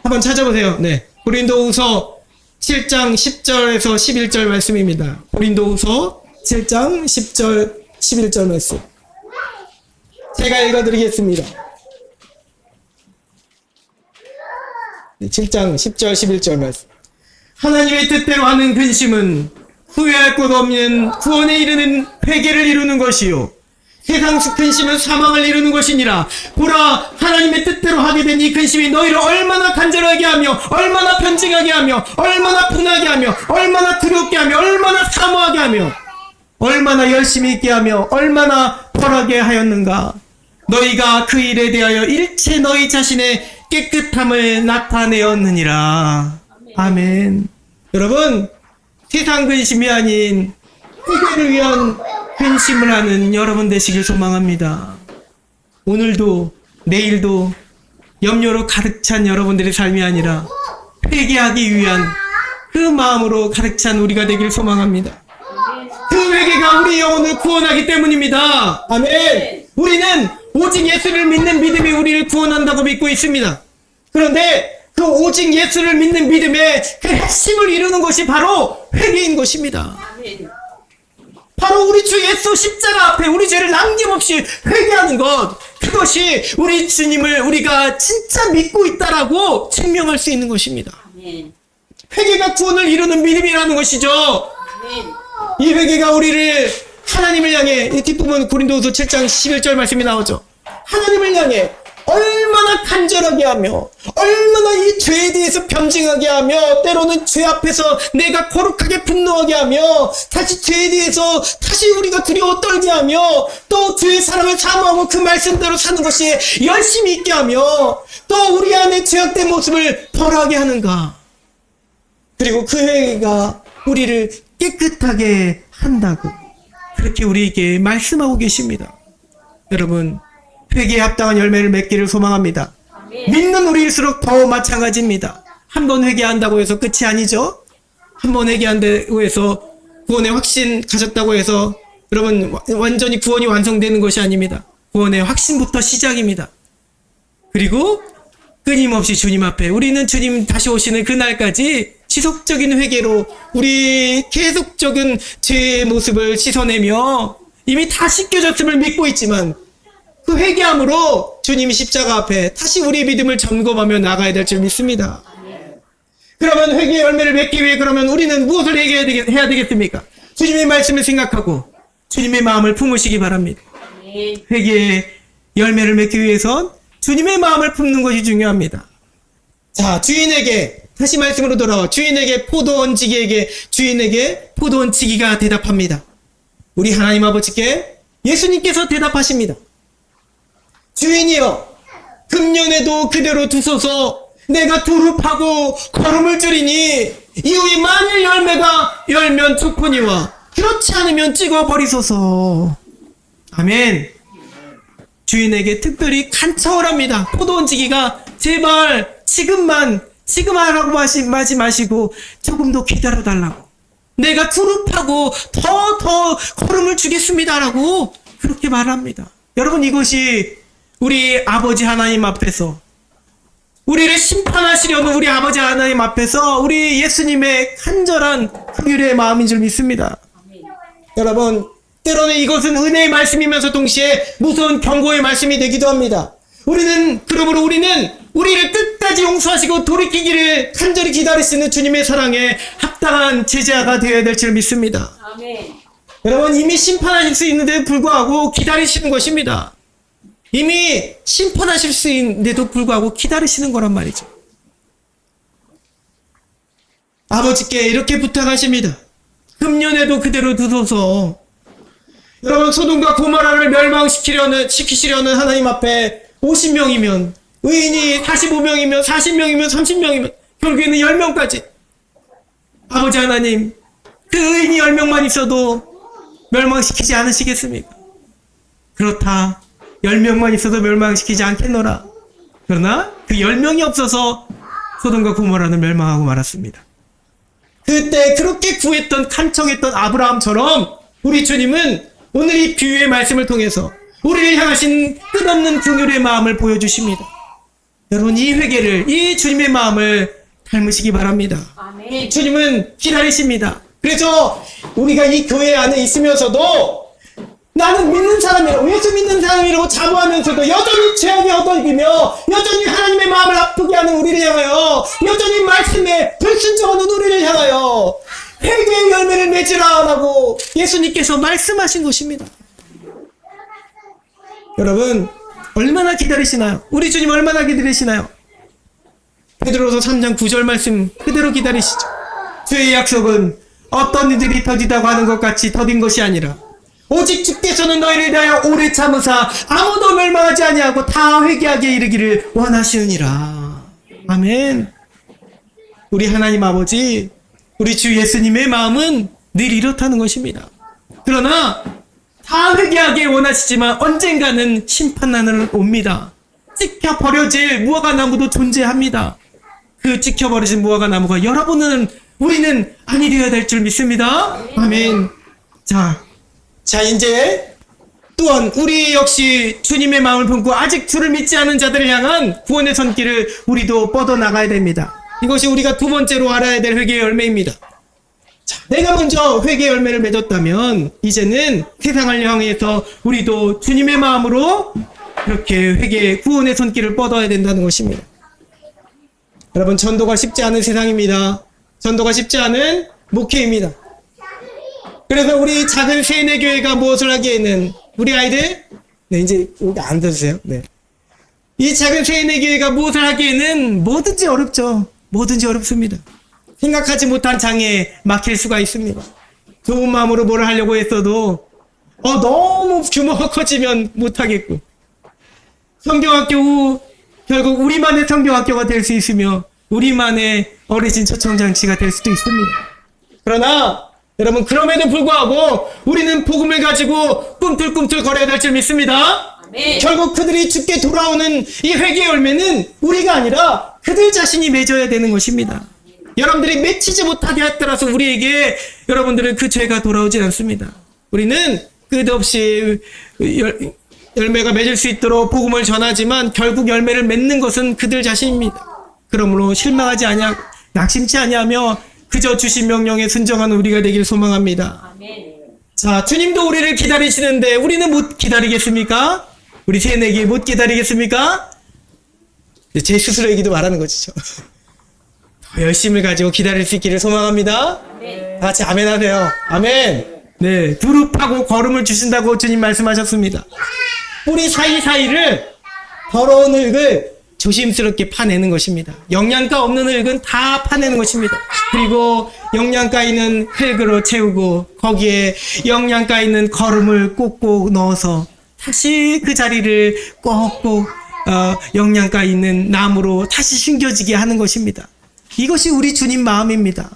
한번 찾아보세요. 네, 고린도후서 7장 10절에서 11절 말씀입니다. 고린도후서 7장 10절 11절 말씀 제가 읽어드리겠습니다. 7장 10절 11절 말씀. 하나님의 뜻대로 하는 근심은 후회할 것 없는 구원에 이르는 회개를 이루는 것이요 세상 근심은 사망을 이루는 것이니라. 보라, 하나님의 뜻대로 하게 된 이 근심이 너희를 얼마나 간절하게 하며 얼마나 편증하게 하며 얼마나 분하게 하며 얼마나 두렵게 하며 얼마나 사모하게 하며 얼마나 열심히 있게 하며 얼마나 벌하게 하였는가. 너희가 그 일에 대하여 일체 너희 자신의 깨끗함을 나타내었느니라. 아멘. 여러분, 세상 근심이 아닌 회개를 위한 근심을 하는 여러분 되시길 소망합니다. 오늘도 내일도 염려로 가득 찬 여러분들의 삶이 아니라 회개하기 위한 그 마음으로 가득 찬 우리가 되길 소망합니다. 그 회개가 우리 영혼을 구원하기 때문입니다. 아멘. 우리는 오직 예수를 믿는 믿음이 우리를 구원한다고 믿고 있습니다. 그런데 그 오직 예수를 믿는 믿음의 그 핵심을 이루는 것이 바로 회개인 것입니다. 바로 우리 주 예수 십자가 앞에 우리 죄를 남김없이 회개하는 것, 그것이 우리 주님을 우리가 진짜 믿고 있다라고 증명할 수 있는 것입니다. 회개가 구원을 이루는 믿음이라는 것이죠. 이 회개가 우리를 하나님을 향해, 이 뒷부분 고린도후서 7장 11절 말씀이 나오죠. 하나님을 향해 얼마나 간절하게 하며 얼마나 이 죄에 대해서 변증하게 하며 때로는 죄 앞에서 내가 거룩하게 분노하게 하며 다시 죄에 대해서 다시 우리가 두려워 떨게 하며 또 주의 사랑을 사모하고 그 말씀대로 사는 것이 열심히 있게 하며 또 우리 안에 죄악된 모습을 벌하게 하는가. 그리고 그 회개가 우리를 깨끗하게 한다고. 그렇게 우리에게 말씀하고 계십니다. 여러분, 회개에 합당한 열매를 맺기를 소망합니다. 믿는 우리일수록 더 마찬가지입니다. 한 번 회개한다고 해서 끝이 아니죠. 한 번 회개한다고 해서 구원의 확신 가졌다고 해서 여러분 완전히 구원이 완성되는 것이 아닙니다. 구원의 확신부터 시작입니다. 그리고 끊임없이 주님 앞에 우리는 주님 다시 오시는 그날까지 지속적인 회개로 우리 계속적인 죄의 모습을 씻어내며 이미 다 씻겨졌음을 믿고 있지만 그 회개함으로 주님이 십자가 앞에 다시 우리의 믿음을 점검하며 나가야 될 줄 믿습니다. 그러면 회개의 열매를 맺기 위해 그러면 우리는 무엇을 해야 되겠습니까? 주님의 말씀을 생각하고 주님의 마음을 품으시기 바랍니다. 회개의 열매를 맺기 위해선 주님의 마음을 품는 것이 중요합니다. 자, 주인에게 다시 말씀으로 돌아와 주인에게 포도원지기에게 주인에게 포도원지기가 대답합니다. 우리 하나님 아버지께 예수님께서 대답하십니다. 주인이여, 금년에도 그대로 두소서. 내가 두루 파고 걸음을 줄이니 이후에 만일 열매가 열면 좋거니와 그렇지 않으면 찍어버리소서. 아멘. 주인에게 특별히 간청을 합니다. 포도원지기가 제발 지금 하라고 하지 마시고 조금 더 기다려달라고. 내가 두루 파고 더 걸음을 주겠습니다라고 그렇게 말합니다. 여러분, 이것이 우리 아버지 하나님 앞에서 우리를 심판하시려는 우리 아버지 하나님 앞에서 우리 예수님의 간절한 긍휼의 마음인 줄 믿습니다. 여러분, 때로는 이것은 은혜의 말씀이면서 동시에 무서운 경고의 말씀이 되기도 합니다. 그러므로 우리는 우리를 끝까지 용서하시고 돌이키기를 간절히 기다리시는 주님의 사랑에 합당한 제자가 되어야 될 줄 믿습니다. 아멘. 여러분, 이미 심판하실 수 있는데도 불구하고 기다리시는 것입니다. 이미 심판하실 수 있는데도 불구하고 기다리시는 거란 말이죠. 아버지께 이렇게 부탁하십니다. 금년에도 그대로 두소서. 여러분, 소돔과 고모라를 시키시려는 하나님 앞에 50명이면 의인이 45명이면 40명이면 30명이면 결국에는 10명까지 아버지 하나님, 그 의인이 10명만 있어도 멸망시키지 않으시겠습니까? 그렇다. 10명만 있어도 멸망시키지 않겠노라. 그러나 그 10명이 없어서 소돔과 고모라는 멸망하고 말았습니다. 그때 그렇게 구했던 간청했던 아브라함처럼 우리 주님은 오늘 이 비유의 말씀을 통해서 우리를 향하신 끝없는 긍휼의 마음을 보여주십니다. 여러분, 이 회개를, 이 주님의 마음을 닮으시기 바랍니다. 아멘. 주님은 기다리십니다. 그래서 우리가 이 교회 안에 있으면서도 나는 믿는 사람이라고, 예수 믿는 사람이라고 자부하면서도 여전히 죄악에 얻어이기며 여전히 하나님의 마음을 아프게 하는 우리를 향하여, 여전히 말씀에 불순종하는 우리를 향하여 회개의 열매를 맺으라라고 예수님께서 말씀하신 것입니다. 여러분, 얼마나 기다리시나요? 우리 주님 얼마나 기다리시나요? 베드로서 3장 9절 말씀 그대로 기다리시죠. 주의 약속은 어떤 이들이 더디다고 하는 것 같이 더딘 것이 아니라 오직 주께서는 너희를 대하여 오래 참으사 아무도 멸망하지 아니하고 다 회개하게 이르기를 원하시느니라. 아멘. 우리 하나님 아버지, 우리 주 예수님의 마음은 늘 이렇다는 것입니다. 그러나 다 회개하게 원하시지만 언젠가는 심판난을 옵니다. 찍혀 버려질 무화과 나무도 존재합니다. 그 찍혀 버려진 무화과 나무가 우리는 아니 되어야 될 줄 믿습니다. 아멘. 자, 이제 또한 우리 역시 주님의 마음을 품고 아직 주를 믿지 않은 자들을 향한 구원의 손길을 우리도 뻗어나가야 됩니다. 이것이 우리가 두 번째로 알아야 될 회개의 열매입니다. 자, 내가 먼저 회개의 열매를 맺었다면 이제는 세상을 향해서 우리도 주님의 마음으로 이렇게 회개의 구원의 손길을 뻗어야 된다는 것입니다. 여러분, 전도가 쉽지 않은 세상입니다. 전도가 쉽지 않은 목회입니다. 그래서 우리 작은 세뇌교회가 무엇을 하기에는 우리 아이들, 네, 이제 여기 앉아주세요. 네. 이 작은 세뇌교회가 무엇을 하기에는 뭐든지 어렵죠. 뭐든지 어렵습니다. 생각하지 못한 장애에 막힐 수가 있습니다. 좋은 마음으로 뭘 하려고 했어도 너무 규모가 커지면 못하겠고, 성경학교 결국 우리만의 성경학교가 될 수 있으며 우리만의 어르신 초청장치가 될 수도 있습니다. 그러나 여러분, 그럼에도 불구하고 우리는 복음을 가지고 꿈틀꿈틀 걸어야 될 줄 믿습니다. 아멘. 결국 그들이 죽게 돌아오는 이 회개의 열매는 우리가 아니라 그들 자신이 맺어야 되는 것입니다. 여러분들이 맺히지 못하게 했더라서 우리에게 여러분들은 그 죄가 돌아오지 않습니다. 우리는 끝없이 열매가 맺을 수 있도록 복음을 전하지만 결국 열매를 맺는 것은 그들 자신입니다. 그러므로 실망하지 아니하, 낙심치 아니하며 그저 주신 명령에 순종하는 우리가 되길 소망합니다. 아멘. 자, 주님도 우리를 기다리시는데 우리는 못 기다리겠습니까? 우리 새내기 못 기다리겠습니까? 제 스스로에게도 말하는 것이죠. 더 열심을 가지고 기다릴 수 있기를 소망합니다. 아멘. 다 같이 아멘 하세요. 아멘. 네, 두릅하고 거름을 주신다고 주님 말씀하셨습니다. 뿌리 사이사이를 더러운 흙을 조심스럽게 파내는 것입니다. 영양가 없는 흙은 다 파내는 것입니다. 그리고 영양가 있는 흙으로 채우고 거기에 영양가 있는 거름을 꼭꼭 넣어서 다시 그 자리를 꼭꼭 영양가 있는 나무로 다시 심겨지게 하는 것입니다. 이것이 우리 주님 마음입니다.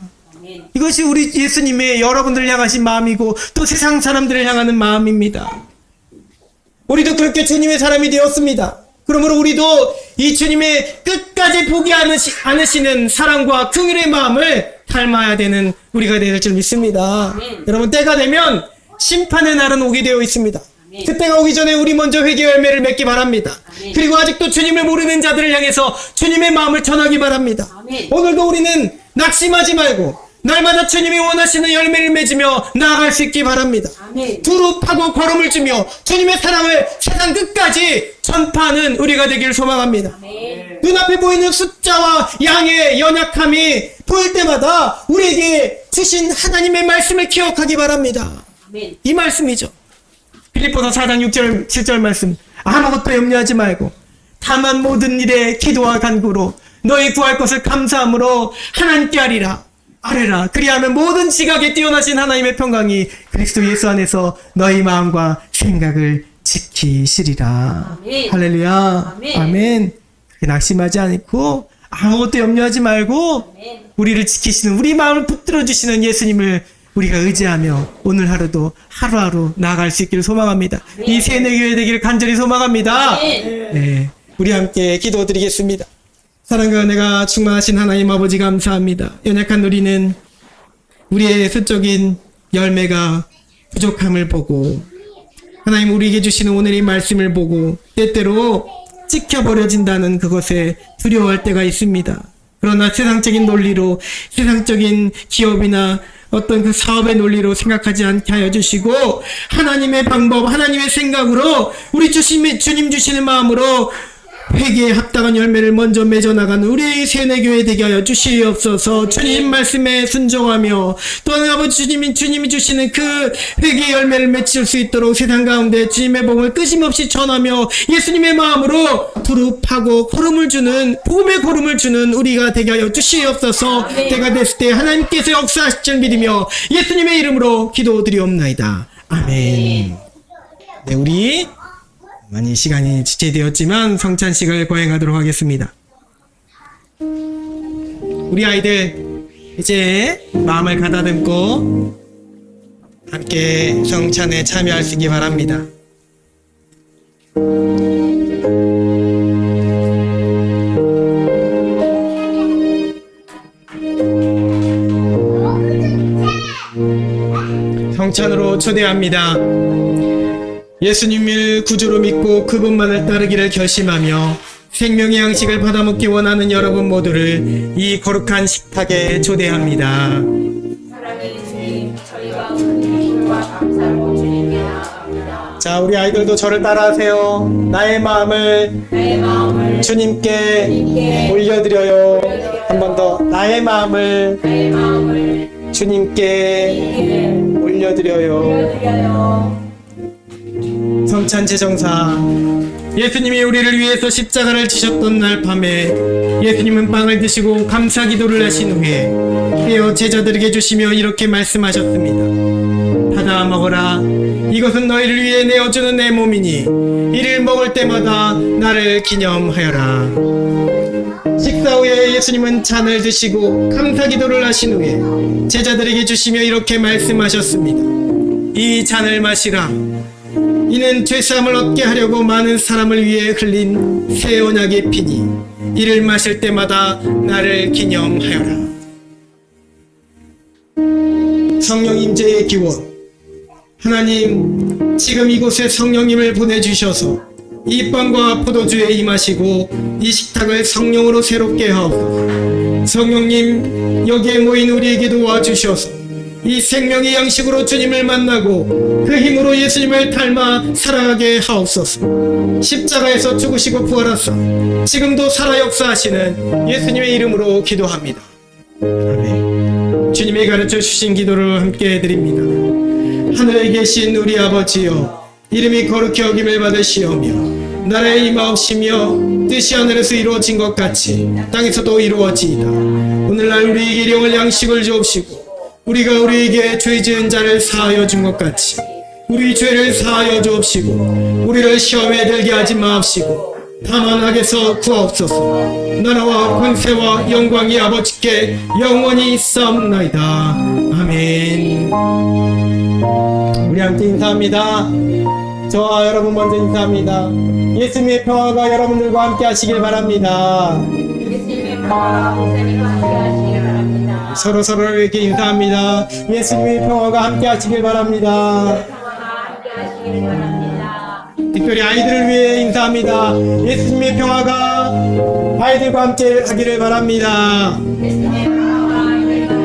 이것이 우리 예수님의 여러분들을 향하신 마음이고 또 세상 사람들을 향하는 마음입니다. 우리도 그렇게 주님의 사람이 되었습니다. 그러므로 우리도 이 주님의 끝까지 포기하지 않으시는 사랑과 긍휼의 마음을 닮아야 되는 우리가 될 줄 믿습니다. 여러분, 때가 되면 심판의 날은 오게 되어 있습니다. 그때가 오기 전에 우리 먼저 회개 열매를 맺기 바랍니다. 그리고 아직도 주님을 모르는 자들을 향해서 주님의 마음을 전하기 바랍니다. 오늘도 우리는 낙심하지 말고 날마다 주님이 원하시는 열매를 맺으며 나아갈 수 있기 바랍니다. 두릅하고 거름을 주며 주님의 사랑을 세상 끝까지 전파하는 우리가 되기를 소망합니다. 눈앞에 보이는 숫자와 양의 연약함이 보일 때마다 우리에게 주신 하나님의 말씀을 기억하기 바랍니다. 이 말씀이죠. 빌립보서 4장 6절 7절 말씀. 아무것도 염려하지 말고 다만 모든 일에 기도와 간구로 너희 구할 것을 감사함으로 하나님께 아뢰라. 그리하면 모든 지각에 뛰어나신 하나님의 평강이 그리스도 예수 안에서 너희 마음과 생각을 지키시리라. 아멘. 할렐루야. 아멘. 아멘. 낙심하지 않고 아무것도 염려하지 말고 아멘. 우리를 지키시는, 우리 마음을 붙들어 주시는 예수님을 우리가 의지하며 오늘 하루도 하루하루 나아갈 수 있기를 소망합니다. 이 새내교회 되기를 간절히 소망합니다. 네, 우리 함께 기도드리겠습니다. 사랑과 은혜가 충만하신 하나님 아버지 감사합니다. 연약한 우리는 우리의 수적인 열매가 부족함을 보고 하나님 우리에게 주시는 오늘의 말씀을 보고 때때로 찍혀버려진다는 그것에 두려워할 때가 있습니다. 그러나 세상적인 논리로, 세상적인 기업이나 어떤 그 사업의 논리로 생각하지 않게 하여 주시고 하나님의 방법, 하나님의 생각으로 우리 주님 주시는 마음으로 회개에 합당한 열매를 먼저 맺어나가는 우리 새내교회 되게 하여 주시옵소서. 주님 말씀에 순종하며 또한 아버지 주님이 주시는 그 회개의 열매를 맺을 수 있도록 세상 가운데 주님의 복음을 끊임없이 전하며 예수님의 마음으로 두릅하고 거름을 주는, 복음의 거름을 주는 우리가 되게 하여 주시옵소서. 때가 됐을 때 하나님께서 역사하실 줄 믿으며 예수님의 이름으로 기도드리옵나이다. 아멘. 네, 우리 많이 시간이 지체되었지만 성찬식을 거행하도록 하겠습니다. 우리 아이들 이제 마음을 가다듬고 함께 성찬에 참여하시기 바랍니다. 성찬으로 초대합니다. 예수님을 구주로 믿고 그분만을 따르기를 결심하며 생명의 양식을 받아먹기 원하는 여러분 모두를 이 거룩한 식탁에 초대합니다. 사랑의 주님, 저희가 은혜와 감사로 주님께 나아갑니다. 자, 우리 아이들도 저를 따라하세요. 나의 마음을 주님께 올려드려요. 한 번 더. 나의 마음을 주님께 올려드려요. 성찬 제정사. 예수님이 우리를 위해서 십자가를 지셨던 날 밤에 예수님은 빵을 드시고 감사 기도를 하신 후에 떼어 제자들에게 주시며 이렇게 말씀하셨습니다. 받아 먹어라. 이것은 너희를 위해 내어주는 내 몸이니 이를 먹을 때마다 나를 기념하여라. 식사 후에 예수님은 잔을 드시고 감사기도를 하신 후에 제자들에게 주시며 이렇게 말씀하셨습니다. 이 잔을 마시라. 이는 죄사함을 얻게 하려고 많은 사람을 위해 흘린 새 언약의 피니 이를 마실 때마다 나를 기념하여라. 성령 임재의 기원. 하나님, 지금 이곳에 성령님을 보내주셔서 이 빵과 포도주에 임하시고 이 식탁을 성령으로 새롭게 하옵소서. 성령님, 여기에 모인 우리에게도 와주셔서 이 생명의 양식으로 주님을 만나고 그 힘으로 예수님을 닮아 살아가게 하옵소서. 십자가에서 죽으시고 부활하사 지금도 살아 역사하시는 예수님의 이름으로 기도합니다. 아멘. 주님이 가르쳐 주신 기도를 함께 해드립니다. 하늘에 계신 우리 아버지여, 이름이 거룩히 여김을 받으시오며 나라에 임하옵시며 뜻이 하늘에서 이루어진 것 같이 땅에서도 이루어지이다. 오늘날 우리에게 일용할 양식을 주옵시고 우리가 우리에게 죄 지은 자를 사하여 준 것 같이 우리 죄를 사하여 주옵시고 우리를 시험에 들게 하지 마옵시고 다만 악에서 구하옵소서. 나라와 권세와 영광이 아버지께 영원히 있사옵나이다. 아멘. 우리 함께 인사합니다. 저와 여러분 먼저 인사합니다. 예수님의 평화가 여러분들과 함께 하시길 바랍니다. 예수님의 평화가 목사님과 함께 하시길 바랍니다. 서로에게 인사합니다. 예수님의 평화가 함께 하시길 바랍니다. 평화가 함께 하시길 바랍니다. 특별히 아이들을 위해 인사합니다. 예수님의 평화가 아이들과 함께 하기를 바랍니다. 예수님의 평화가 아이들과 함께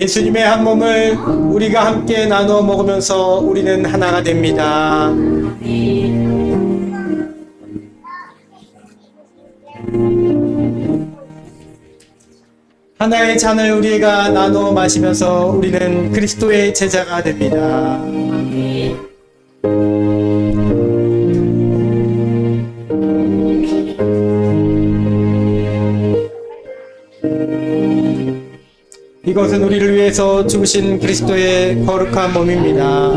예수님의 한 몸을 우리가 함께 나누어 먹으면서 우리는 하나가 됩니다. 하나의 잔을 우리가 나누어 마시면서 우리는 그리스도의 제자가 됩니다. 이것은 우리를 위해서 죽으신 그리스도의 거룩한 몸입니다.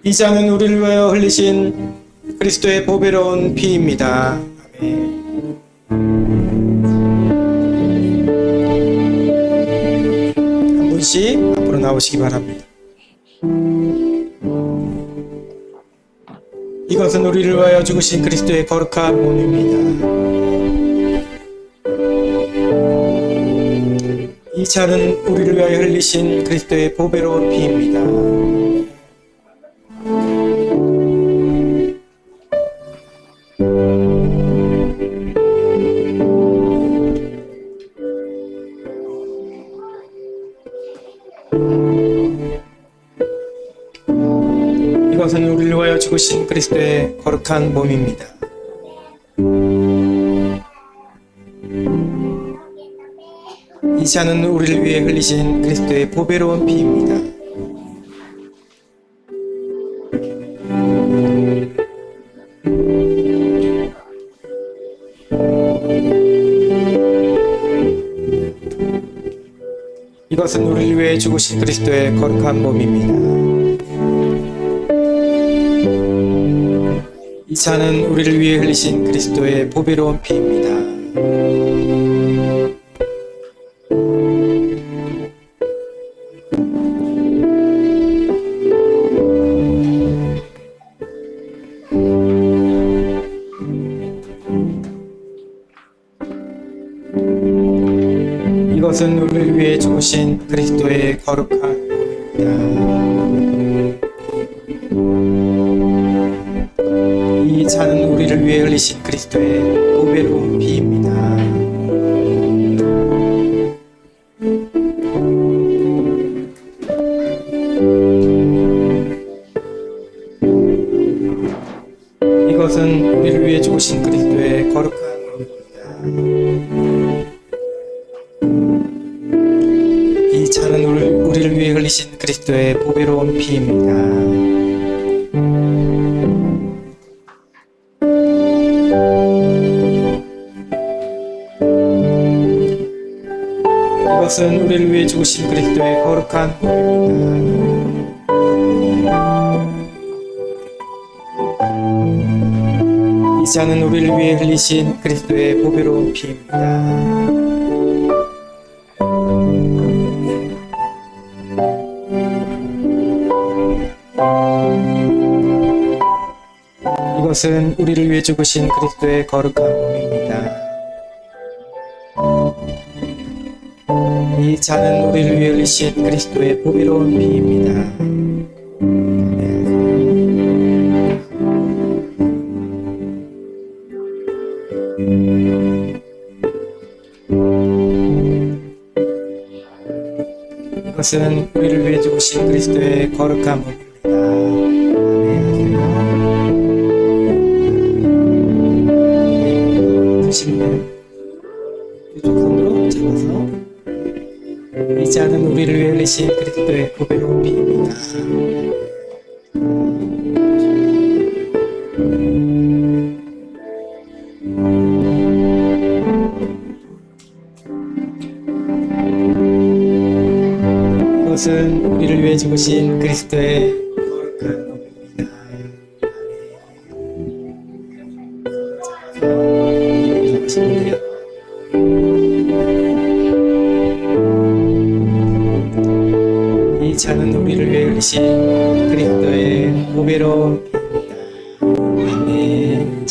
이 잔은 우리를 위하여 흘리신 그리스도의 보배로운 피입니다. 아멘. 한 분씩 앞으로 나오시기 바랍니다. 이것은 우리를 위하여 죽으신 그리스도의 거룩한 몸입니다. 이 잔은 우리를 위하여 흘리신 그리스도의 보배로운 피입니다. 이것은 우리를 위하여 죽으신 그리스도의 거룩한 몸입니다. 이 잔은 우리를 위해 흘리신 그리스도의 보배로운 피입니다. 이것은 우리를 위해 죽으신 그리스도의 거룩한 몸입니다. 이 잔은 우리를 위해 흘리신 그리스도의 보배로운 피입니다. 이것은 우리를 위해 죽으신 그리스도의 거룩한 몸입니다. 이 잔은 우리를 우리를 위해 흘리신 그리스도의 보배로운 피입니다. 이것은 우리를 위해 죽으신 그리스도의 거룩한 몸입니다. 이 잔은 우리를 위해 흘리신 그리스도의 보배로운 피입니다. 이것은 우리를 위해 죽으신 그리스도의 거룩한 몸입니다. 이 잔은 우리를 위해 흘리신 그리스도의 보배로운 피입니다. 이것은 우리를 위해 죽으신 그리스도의 거룩한 몸입니다. 이 잔은 우리를 위해 흘리신 그리스도의 보배로운 피입니다. 이것은 우리를 위해 죽으신 그리스도의 거룩한 몸입니다. 드시면 이쪽 손으로 잡아서 이 잔은 우리를 위해 흘리신 그리스도의 보배로운 피입니다. 이것은 우리를 위해 죽으신 그리스도의 거룩한 몸입니다. 잡으시면 돼요. 이 잔은 우리를 위해 흘리신 그리스도의 보배로운 피입니다. 아멘.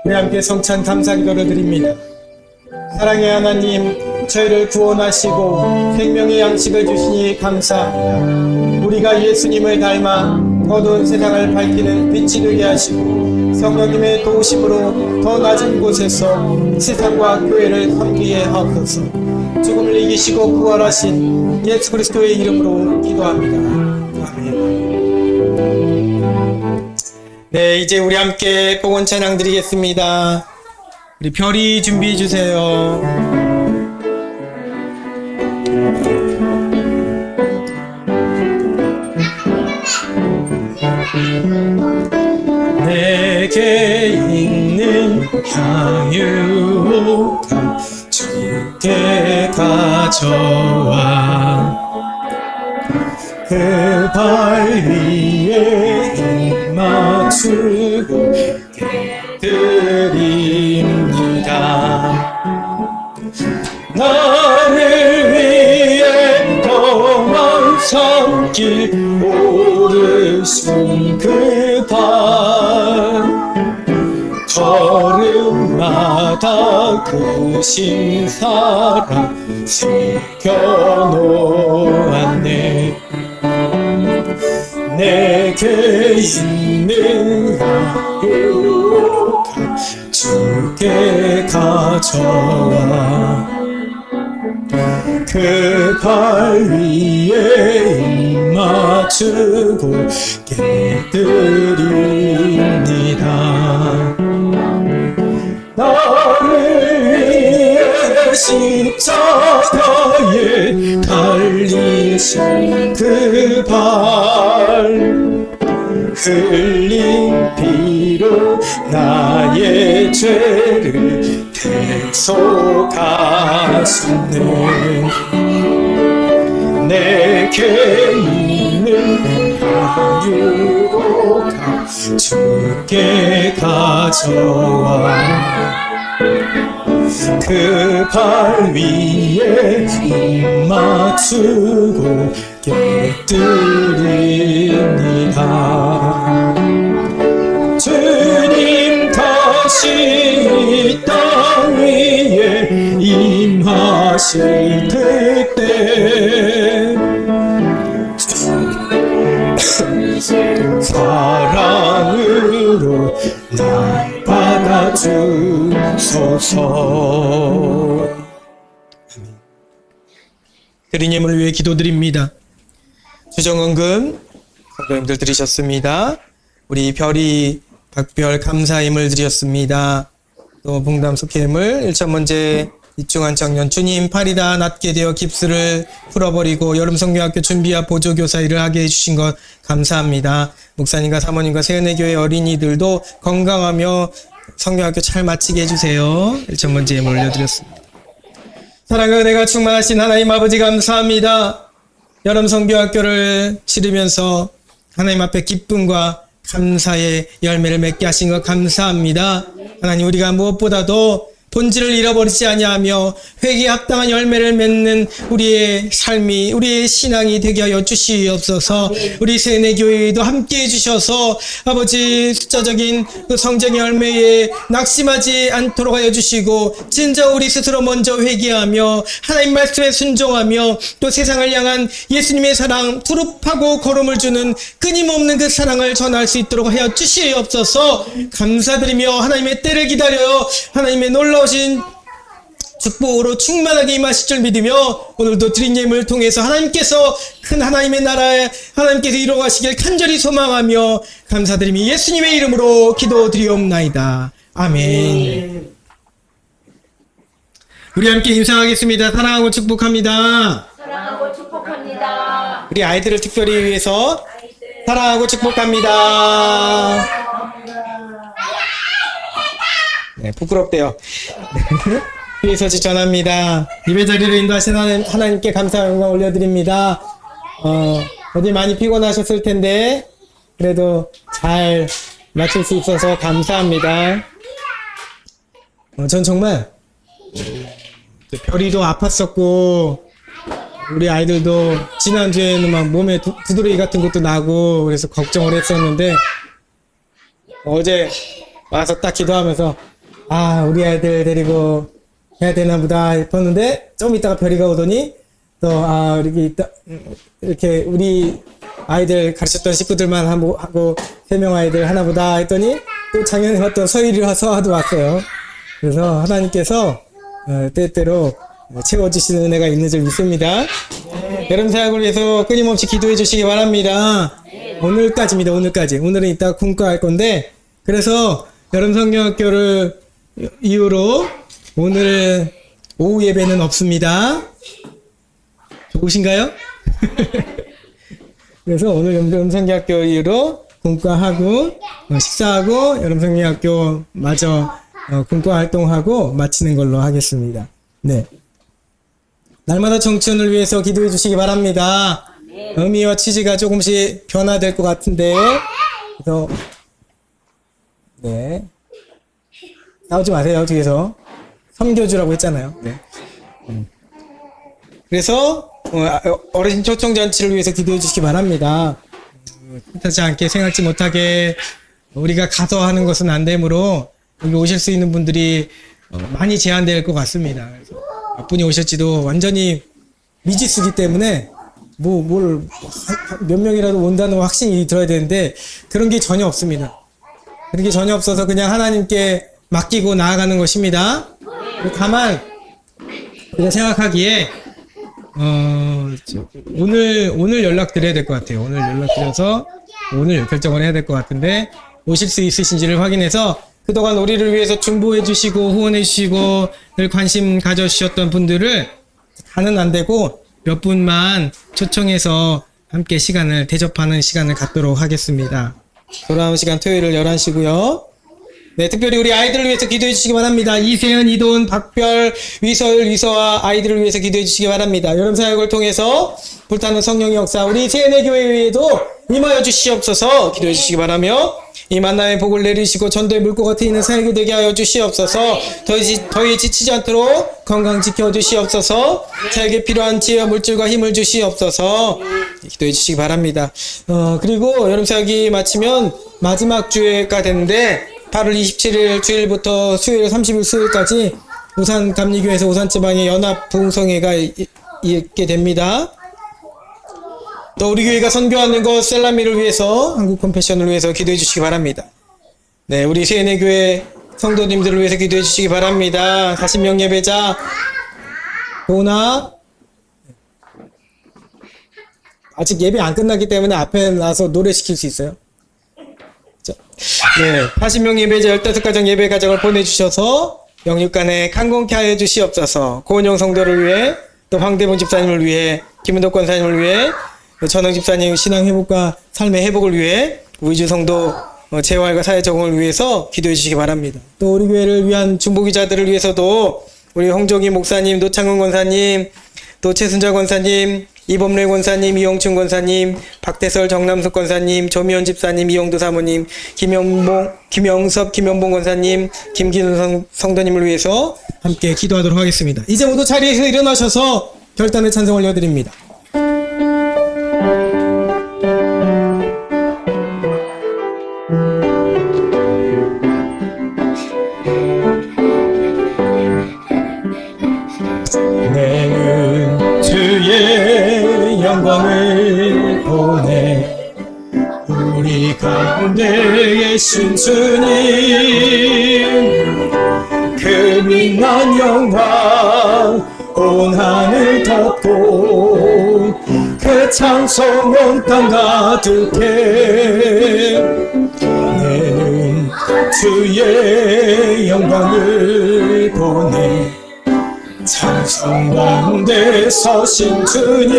우리 함께 성찬 감사 기도를 드립니다. 사랑의 하나님, 저희를 구원하시고 생명의 양식을 주시니 감사합니다. 우리가 예수님을 닮아 어두운 세상을 밝히는 빛이 되게 하시고 성령님의 도우심으로 더 낮은 곳에서 세상과 교회를 섬기게 하옵소서. 죽음을 이기시고 부활하신 예수 그리스도의 이름으로 기도합니다. 아멘. 네, 이제 우리 함께 복원 찬양 드리겠습니다. 우리 별이 준비해 주세요. 내게 있는 향유가 주께 가져와 그 발 위에 입 맞추고 드립니다. 나를 위해 험한 산길 오르신 그 발 걸음마다 크신 사랑 새겨놓았네. 내게 있는 향유가 주께 가져와 그 발 위에 입 맞추고 깨드립니다. 나를 위해 신 십자가에 달리신 그 발 흘린 피로 나의 죄를 대속하셨네. 내게 있는 자유로가 주께 가져와 그 발 위에 입 맞추고 깨뜨립니다. 주님 다시 이 땅 위에 임하실 그때 사랑으로 날 받아주소서. 드리님을 위해 기도드립니다. 주정원금 성도님들 드리셨습니다. 우리 별이 박별 감사임을 드렸습니다. 또 봉담 속회임을 일천문제 입중한 청년 주님 팔이다 낫게 되어 깁스를 풀어버리고 여름성교학교 준비와 보조교사 일을 하게 해주신 것 감사합니다. 목사님과 사모님과 세은혜교회 어린이들도 건강하며 성교학교 잘 마치게 해주세요. 일천문제 예물 올려드렸습니다. 사랑과 은혜가 충만하신 하나님 아버지 감사합니다. 여름성교학교를 치르면서 하나님 앞에 기쁨과 감사의 열매를 맺게 하신 것 감사합니다. 하나님 우리가 무엇보다도 본질을 잃어버리지 아니하며 회개에 합당한 열매를 맺는 우리의 삶이 우리의 신앙이 되게 하여 주시옵소서. 우리 세뇌교회도 함께 해주셔서 아버지 숫자적인 그 성장의 열매에 낙심하지 않도록 하여 주시고 진짜 우리 스스로 먼저 회개하며 하나님 말씀에 순종하며 또 세상을 향한 예수님의 사랑 두릅하고 걸음을 주는 끊임없는 그 사랑을 전할 수 있도록 하여 주시옵소서. 감사드리며 하나님의 때를 기다려 하나님의 놀라우신 축복으로 충만하게 임하실 줄 믿으며 오늘도 드린 예물을 통해서 하나님께서 큰 하나님의 나라에 하나님께서 이루어가시길 간절히 소망하며 감사드리며 예수님의 이름으로 기도드리옵나이다. 아멘. 우리 함께 인사하겠습니다. 사랑하고 축복합니다. 사랑하고 축복합니다. 우리 아이들을 특별히 위해서 사랑하고 축복합니다. 네, 부끄럽대요. 위에서 전합니다. 예배 자리를 인도하신 하나님께 감사 영광 올려드립니다. 어디 많이 피곤하셨을 텐데 그래도 잘 마칠 수 있어서 감사합니다. 전 정말 별이도 아팠었고 우리 아이들도 지난주에는 막 몸에 두드러기 같은 것도 나고 그래서 걱정을 했었는데 어제 와서 딱 기도하면서 우리 아이들 데리고 해야 되나 보다 했었는데 좀 이따가 별이가 오더니 또 이렇게 우리 아이들 가르쳤던 식구들만 하고 3명 아이들 하나 보다 했더니 또 작년에 봤던 서희리와서도 왔어요. 그래서 하나님께서 때때로 채워주시는 은혜가 있는 줄 믿습니다. 여름 사역을 위해서 끊임없이 기도해 주시기 바랍니다. 오늘까지입니다. 오늘은 이따 공과할 건데 그래서 여름 성경학교를 이후로 오늘 오후 예배는 없습니다. 좋으신가요? 그래서 오늘 여름성경학교 이후로 공과하고 식사하고 여름성경학교 마저 공과 활동하고 마치는 걸로 하겠습니다. 네. 날마다 청춘을 위해서 기도해 주시기 바랍니다. 의미와 취지가 조금씩 변화될 것 같은데 그래서 네. 나오지 마세요, 뒤에서. 섬겨주라고 했잖아요. 네. 그래서, 어르신 초청잔치를 위해서 기도해 주시기 바랍니다. 뜻하지 않게 생각지 못하게 우리가 가서 하는 것은 안 되므로 여기 오실 수 있는 분들이 많이 제한될 것 같습니다. 그래서 몇 분이 오실지도 완전히 미지수기 때문에 몇 명이라도 온다는 확신이 들어야 되는데 그런 게 전혀 없습니다. 그런 게 전혀 없어서 그냥 하나님께 맡기고 나아가는 것입니다. 다만 우리가 생각하기에 오늘 연락드려야 될 것 같아요. 오늘 연락드려서 오늘 결정을 해야 될 것 같은데 오실 수 있으신지를 확인해서 그동안 우리를 위해서 중보해 주시고 후원해 주시고 늘 관심 가져주셨던 분들을 다는 안 되고 몇 분만 초청해서 함께 시간을 대접하는 시간을 갖도록 하겠습니다. 돌아오는 시간 토요일 11시고요. 네, 특별히 우리 아이들을 위해서 기도해 주시기 바랍니다. 이세연, 이도은, 박별, 위서율, 위서와 아이들을 위해서 기도해 주시기 바랍니다. 여름 사역을 통해서 불타는 성령의 역사 우리 세연의 교회에도 임하여 주시옵소서 기도해 주시기 바라며 이 만남의 복을 내리시고 전도의 물고가 트이는 사역이 되게 하여 주시옵소서. 더위 지치지 않도록 건강 지켜 주시옵소서. 사역에 필요한 지혜와 물질과 힘을 주시옵소서. 기도해 주시기 바랍니다. 그리고 여름 사역이 마치면 마지막 주가 되는데 8월 27일 주일부터 수요일 30일 수요일까지 우산 감리교에서 우산지방의 연합 부흥성회가 있게 됩니다. 또 우리 교회가 선교하는 것 셀라미를 위해서 한국 컴패션을 위해서 기도해 주시기 바랍니다. 네, 우리 세연의 교회 성도님들을 위해서 기도해 주시기 바랍니다. 40명 예배자 도나 아직 예배 안 끝났기 때문에 앞에 나서 노래 시킬 수 있어요. 네, 40명 예배자 15가정 예배 가정을 보내주셔서 영육간에 강건케 하여 주시옵소서. 고은영 성도를 위해 또 황대문 집사님을 위해 김은덕 권사님을 위해 전흥 집사님 신앙 회복과 삶의 회복을 위해 우이주 성도 재활과 사회 적응을 위해서 기도해 주시기 바랍니다. 또 우리 교회를 위한 중보기자들을 위해서도 우리 홍종희 목사님, 노창훈 권사님, 또 최순자 권사님, 이범래 권사님, 이영춘 권사님, 박태설 정남숙 권사님, 조미연 집사님, 이영도 사모님, 김영섭, 김현봉 권사님, 김기순 성도님을 위해서 함께 기도하도록 하겠습니다. 이제 모두 자리에서 일어나셔서 결단의 찬송 올려드립니다. 내는 주의 영광을 보내 우리 가운데 계신 주님 그 빛난 영광 온 하늘 덮고 그 찬송 온 땅 가득해 내는 주의 영광을 보내 찬송 가운데 서신 주님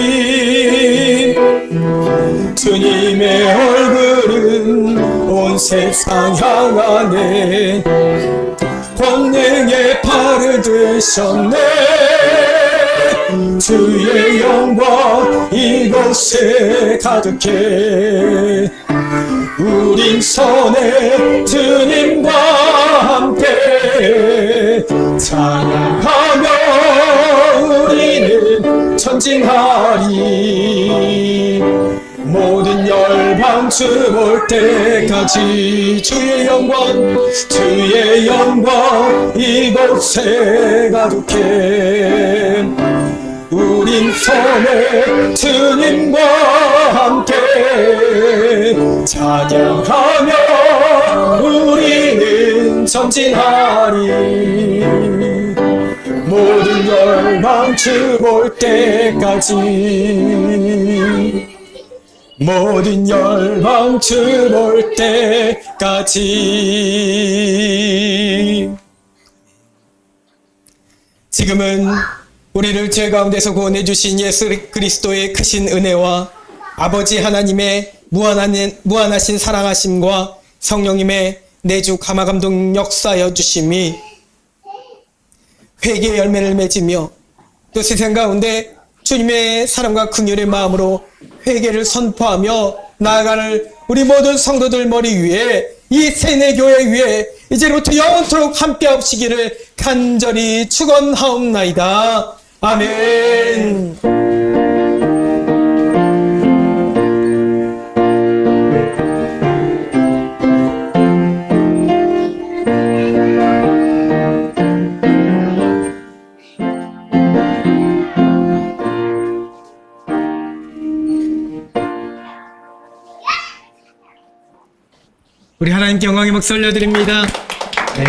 주님의 얼굴은 온 세상 향하네 권능의 팔을 드셨네 주의 영광 이곳에 가득해 우린 선해 주님과 함께 찬양하며 우리는 전진하리 모든 열방 주 볼 때까지 주의 영광 이곳에 가득해 우린 선해 주님과 함께 찬양하며 우리는 전진하리 모든 열방 주 볼 때까지 모든 열방 주 볼 때까지 지금은 우리를 죄 가운데서 구원해 주신 예수 그리스도의 크신 은혜와 아버지 하나님의 무한하신 사랑하심과 성령님의 내주 감화감동 역사여 주심이 회개의 열매를 맺으며 또 세상 가운데 주님의 사랑과 긍휼의 마음으로 회개를 선포하며 나아가는 우리 모든 성도들 머리 위에 이 세뇌교회 위에 이제부터 영원토록 함께 하시기를 간절히 축원하옵나이다. 아멘. 우리 하나님께 영광의 목소 올려드립니다. 네.